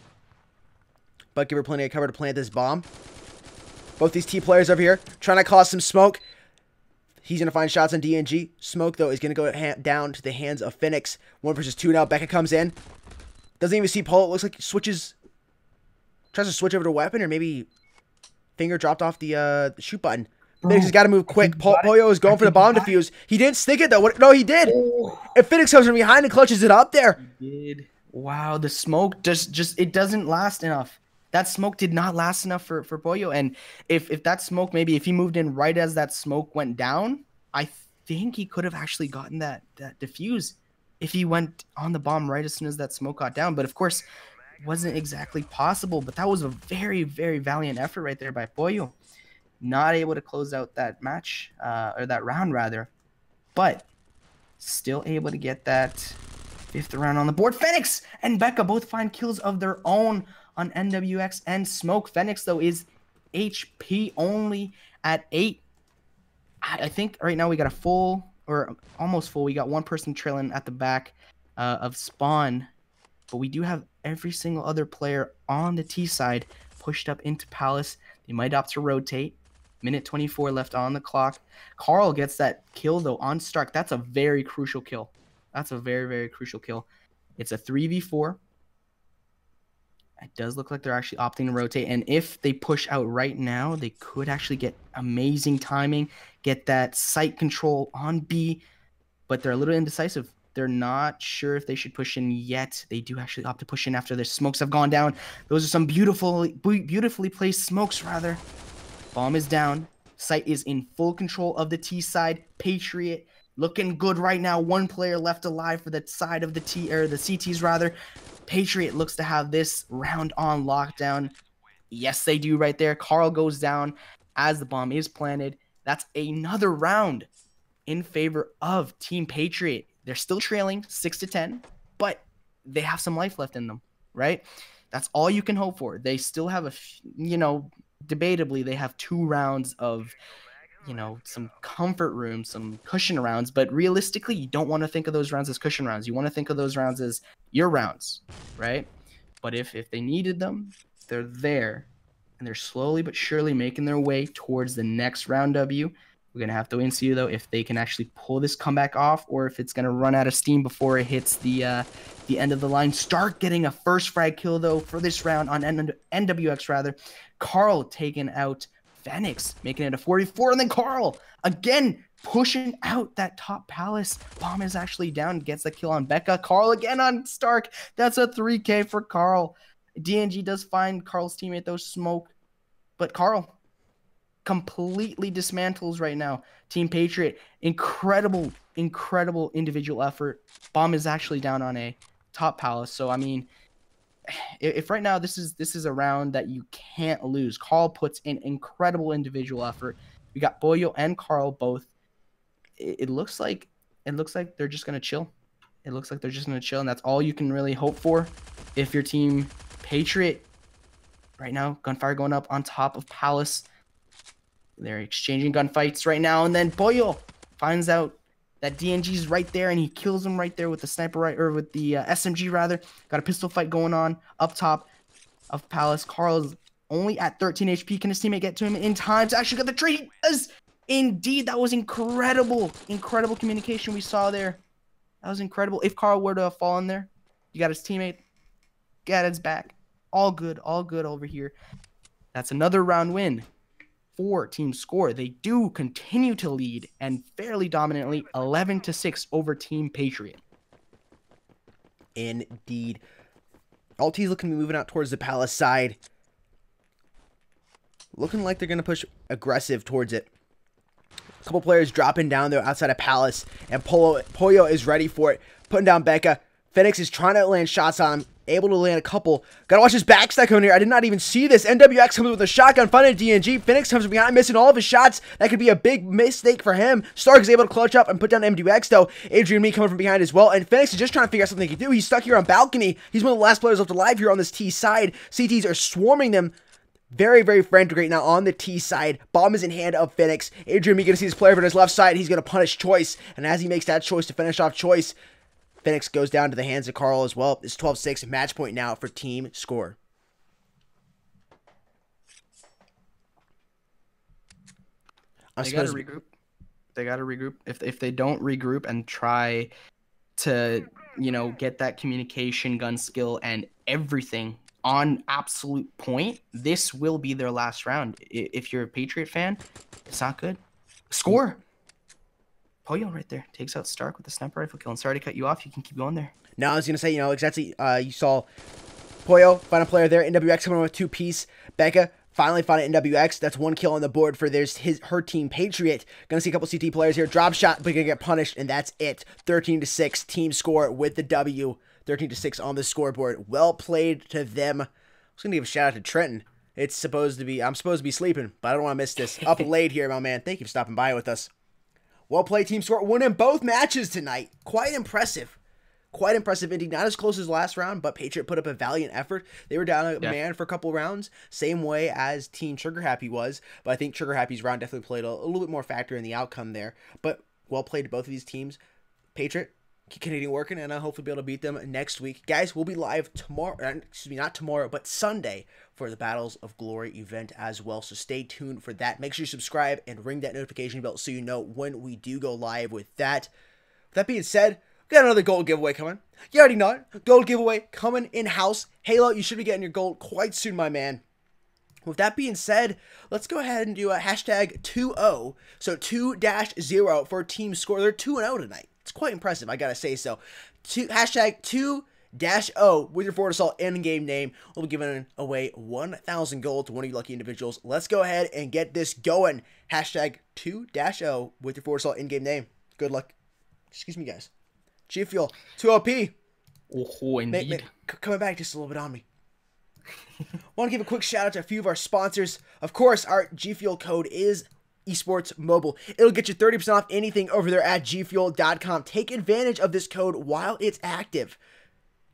But give her plenty of cover to plant this bomb. Both these T players over here trying to cause some smoke. He's going to find shots on DNG. Smoke, though, is going to go down to the hands of Phoenix. 1 versus 2 now. Becca comes in. Doesn't even see Polo. It looks like he switches. Tries to switch over to weapon, or maybe finger dropped off the shoot button. Phoenix has got to move quick. Pollo is going for the bomb defuse. He didn't stick it, though. No, he did. And Phoenix comes from behind and clutches it up there. He did. Wow, the smoke just it doesn't last enough. That smoke did not last enough for Pollo. And if that smoke, maybe if he moved in right as that smoke went down, I think he could have actually gotten that defuse if he went on the bomb right as soon as that smoke got down. But of course, wasn't exactly possible. But that was a very, very valiant effort right there by Pollo. Not able to close out that match, or that round rather, but still able to get that 5th round on the board. Phoenix and Becca both find kills of their own on NWX and Smoke. Phoenix, though, is HP only at 8. I think right now we got a full, or almost full. We got one person trailing at the back of Spawn, but we do have every single other player on the T side pushed up into Palace. They might opt to rotate. Minute 24 left on the clock. Carl gets that kill, though, on Stark. That's a very crucial kill. That's a very, very crucial kill. It's a 3v4. It does look like they're actually opting to rotate. And if they push out right now, they could actually get amazing timing, get that site control on B. But they're a little indecisive. They're not sure if they should push in yet. They do actually opt to push in after their smokes have gone down. Those are some beautifully placed smokes, rather. Bomb is down. Site is in full control of the T side. Patriot looking good right now. One player left alive for the side of the T, or the CTs rather. Patriot looks to have this round on lockdown. Yes, they do right there. Carl goes down as the bomb is planted. That's another round in favor of Team Patriot. They're still trailing 6-10, but they have some life left in them, right? That's all you can hope for. They still have debatably, they have 2 rounds of, some comfort rooms, some cushion rounds. But realistically, you don't want to think of those rounds as cushion rounds. You want to think of those rounds as your rounds, right? But if they needed them, they're there. And they're slowly but surely making their way towards the next round W. We're going to have to wait and see, though, if they can actually pull this comeback off or if it's going to run out of steam before it hits the end of the line. Stark getting a first frag kill, though, for this round on NWX, rather. Carl taking out Phoenix, making it a 44. And then Carl, again, pushing out that top Palace. Bomb is actually down, gets the kill on Becca. Carl again on Stark. That's a 3K for Carl. DNG does find Carl's teammate, though, Smoke. But Carl completely dismantles right now Team Patriot. Incredible individual effort. Bomb is actually down on a top Palace. So, I mean, if right now this is a round that you can't lose. Carl puts in incredible individual effort. We got Pollo and Carl both. It looks like they're just gonna chill. It looks like they're just gonna chill, and that's all you can really hope for if your Team Patriot right now. Gunfire going up on top of Palace. They're exchanging gunfights right now, and then Pollo finds out that DNG's right there, and he kills him right there with the sniper, or with the SMG rather. Got a pistol fight going on up top of Palace. Carl's only at 13 HP. Can his teammate get to him in time to actually get the trade? He does. Indeed, that was incredible communication we saw there. That was incredible. If Carl were to have fallen there, you got his teammate, got his back. All good over here. That's another round win for Team Score. They do continue to lead, and fairly dominantly, 11-6 over Team Patriot. Indeed. LT's looking to be moving out towards the Palace side. Looking like they're going to push aggressive towards it. A couple players dropping down there outside of Palace, and Pollo is ready for it. Putting down Becca. Phoenix is trying to land shots on him. Able to land a couple. Gotta watch his backstack coming here. I did not even see this. NWX comes with a shotgun, finding DNG. Phoenix comes from behind, missing all of his shots. That could be a big mistake for him. Stark is able to clutch up and put down MWX, though. Adrian Me coming from behind as well. And Phoenix is just trying to figure out something he can do. He's stuck here on balcony. He's one of the last players left alive here on this T side. CTs are swarming them. Very, very frantic right now on the T side. Bomb is in hand of Phoenix. Adrian Me gonna see his player on his left side. He's gonna punish Choice. And as he makes that choice to finish off Choice, Phoenix goes down to the hands of Carl as well. It's 12-6, match point now for team score. They gotta regroup. They gotta regroup. If they don't regroup and try to, you know, get that communication, gun skill, and everything on absolute point, this will be their last round. If you're a Patriot fan, it's not good. Score. Pollo right there takes out Stark with the sniper rifle kill. And sorry to cut you off. You can keep going there. No, I was going to say, you know, exactly. You saw Pollo, final player there. NWX coming with 2-piece. Becca finally found it. NWX. That's 1 kill on the board for her team, Patriot. Going to see a couple CT players here. Drop shot, but going to get punished, and that's it. 13-6 team score with the W. 13-6 on the scoreboard. Well played to them. I was going to give a shout out to Trenton. I'm supposed to be sleeping, but I don't want to miss this. Up late here, my man. Thank you for stopping by with us. Well played, team score. Winning both matches tonight. Quite impressive. Quite impressive indeed. Not as close as last round, but Patriot put up a valiant effort. They were down a man for a couple rounds. Same way as Team Trigger Happy was. But I think Trigger Happy's round definitely played a little bit more factor in the outcome there. But well played to both of these teams. Patriot, keep Canadian working, and I'll hopefully be able to beat them next week. Guys, we'll be live tomorrow. Excuse me, not tomorrow, but Sunday for the Battles of Glory event as well. So stay tuned for that. Make sure you subscribe and ring that notification bell so you know when we do go live with that. With that being said, we got another gold giveaway coming. You already know it. Gold giveaway coming in-house. Halo, you should be getting your gold quite soon, my man. With that being said, let's go ahead and do a hashtag 2-0. So 2-0 for team score. They're 2-0 tonight. It's quite impressive, I gotta say so. Hashtag 2-0 with your Forward Assault in-game name. We'll be giving away 1,000 gold to one of you lucky individuals. Let's go ahead and get this going. Hashtag 2-0 with your Forward Assault in-game name. Good luck. Excuse me, guys. G Fuel, 2OP. Oh, indeed. Coming back just a little bit on me. Want to give a quick shout out to a few of our sponsors. Of course, our G Fuel code is Esports Mobile. It'll get you 30% off anything over there at gfuel.com. Take advantage of this code while it's active.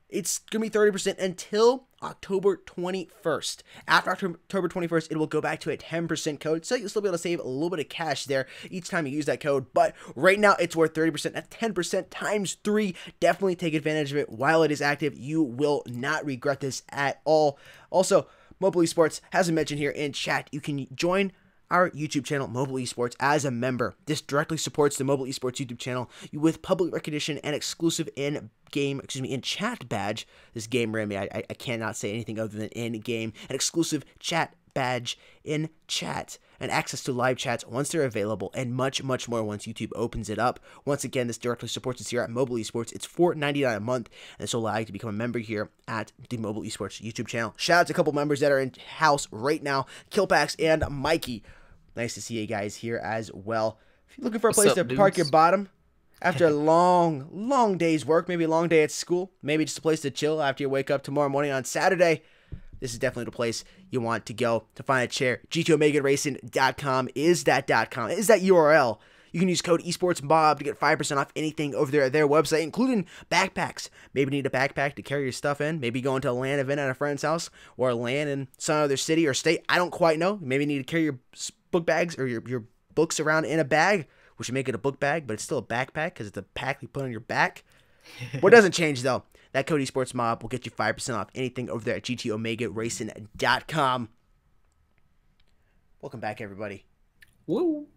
It's going to be 30% until October 21st. After October 21st, it will go back to a 10% code, so you'll still be able to save a little bit of cash there each time you use that code. But right now, it's worth 30%. At 10% times 3. Definitely take advantage of it while it is active. You will not regret this at all. Also, Mobile Esports has a mention here in chat. You can join our YouTube channel, Mobile Esports, as a member. This directly supports the Mobile Esports YouTube channel with public recognition and exclusive in-chat badge. This game ran me. I cannot say anything other than in-game. An exclusive chat badge in chat and access to live chats once they're available, and much, much more once YouTube opens it up. Once again, this directly supports us here at Mobile Esports. It's $4.99 a month, and this will allow you to become a member here at the Mobile Esports YouTube channel. Shout out to a couple members that are in house right now, Killpax and Mikey. Nice to see you guys here as well. If you're looking for a place to park your bottom after a long day's work, maybe a long day at school, maybe just a place to chill after you wake up tomorrow morning on Saturday, this is definitely the place you want to go to find a chair. GTOmegaRacing.com is that URL. You can use code esportsmob to get 5% off anything over there at their website, including backpacks. Maybe need a backpack to carry your stuff in. Maybe going to a LAN event at a friend's house or a LAN in some other city or state. I don't quite know. Maybe need to carry your book bags or your books around in a bag. We should make it a book bag, but it's still a backpack because it's a pack you put on your back. What doesn't change, though, that code esportsmob will get you 5% off anything over there at GTOmegaRacing.com. Welcome back, everybody. Woo!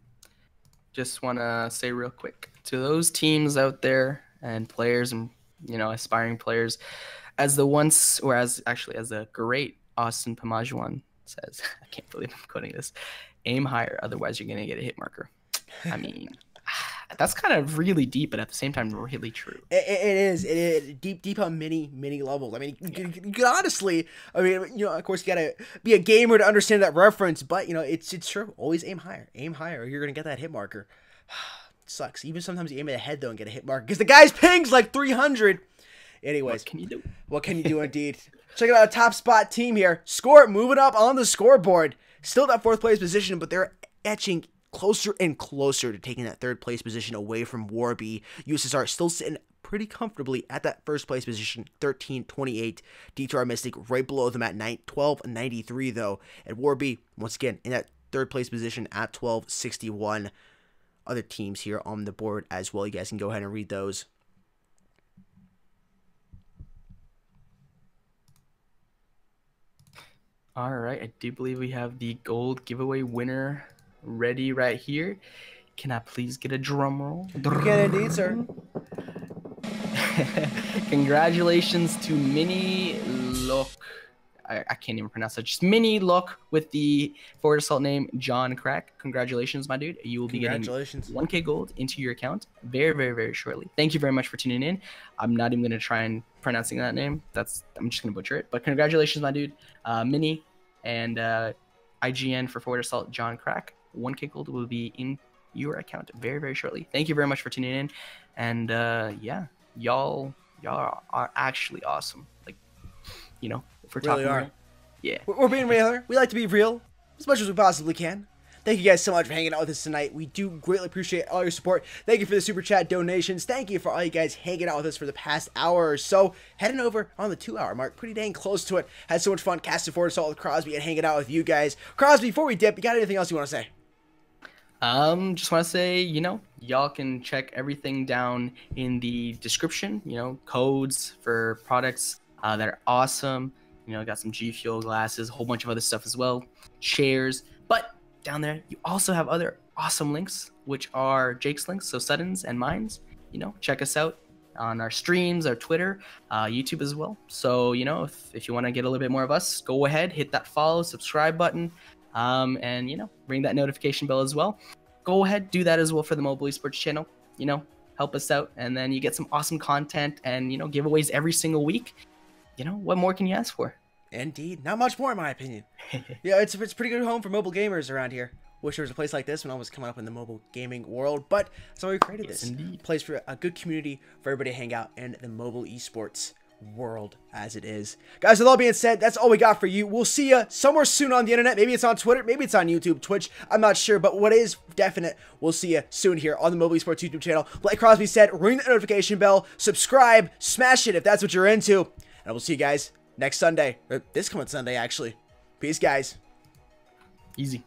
Just want to say real quick to those teams out there and players and, you know, aspiring players, as the great Austin Pamajuan says, I can't believe I'm quoting this, aim higher, otherwise you're going to get a hit marker. I mean, that's kind of really deep, but at the same time, really true. It is deep on many levels. I mean, you could honestly, I mean, you know, of course, you gotta be a gamer to understand that reference, but you know, it's true. Always aim higher, or you're gonna get that hit marker. It sucks. Even sometimes you aim at the head though and get a hit marker because the guy's ping's like 300. Anyways, What can you do? what can you do indeed? Check out a top spot team here. Score moving up on the scoreboard. Still that 4th place position, but they're etching closer and closer to taking that 3rd place position away from Warby. USSR still sitting pretty comfortably at that 1st place position, 13-28. DTR Mystic right below them at 12-93 though. And Warby, once again, in that 3rd place position at 12-61. Other teams here on the board as well. You guys can go ahead and read those. All right, I do believe we have the gold giveaway winner ready right here. Can I please get a drum roll? You can indeed, sir. Congratulations to Mini Look. I can't even pronounce it. Just Mini Look with the Forward Assault name John Crack. Congratulations, my dude. You will be getting 1K gold into your account very, very, very shortly. Thank you very much for tuning in. I'm not even going to try and pronouncing that name. I'm just going to butcher it. But congratulations, my dude. Mini and IGN for Forward Assault John Crack. 1K gold will be in your account very, very shortly. Thank you very much for tuning in. And yeah, y'all are actually awesome. Like, you know, if we're Really talking are. real, yeah. We're being real. We like to be real as much as we possibly can. Thank you guys so much for hanging out with us tonight. We do greatly appreciate all your support. Thank you for the super chat donations. Thank you for all you guys hanging out with us for the past hour or so. Heading over on the 2-hour mark. Pretty dang close to it. Had so much fun casting Forward Assault with Crosby and hanging out with you guys. Crosby, before we dip, you got anything else you want to say? Just want to say, you know, y'all can check everything down in the description, you know, codes for products that are awesome. You know, got some G Fuel glasses, a whole bunch of other stuff as well, chairs. But down there, you also have other awesome links, which are Jake's links, so Sutton's and mine's. You know, check us out on our streams, our Twitter, YouTube as well. So, you know, if you want to get a little bit more of us, go ahead, hit that follow, subscribe button. And, you know, ring that notification bell as well. Go ahead, do that as well for the Mobile Esports channel. You know, help us out. And then you get some awesome content and, you know, giveaways every single week. You know, what more can you ask for? Indeed. Not much more, in my opinion. Yeah, it's a pretty good home for mobile gamers around here. Wish there was a place like this when I was coming up in the mobile gaming world. But that's why we created this. Indeed. Place for a good community for everybody to hang out in the mobile esports world as it is. Guys, with all being said, that's all we got for you. We'll see you somewhere soon on the internet. Maybe it's on Twitter, maybe it's on YouTube, Twitch, I'm not sure, but what is definite, we'll see you soon here on the Mobile Esports YouTube channel. Like Crosby said, ring the notification bell, subscribe, smash it if that's what you're into, and we'll see you guys next Sunday, or this coming Sunday actually. Peace, guys. Easy.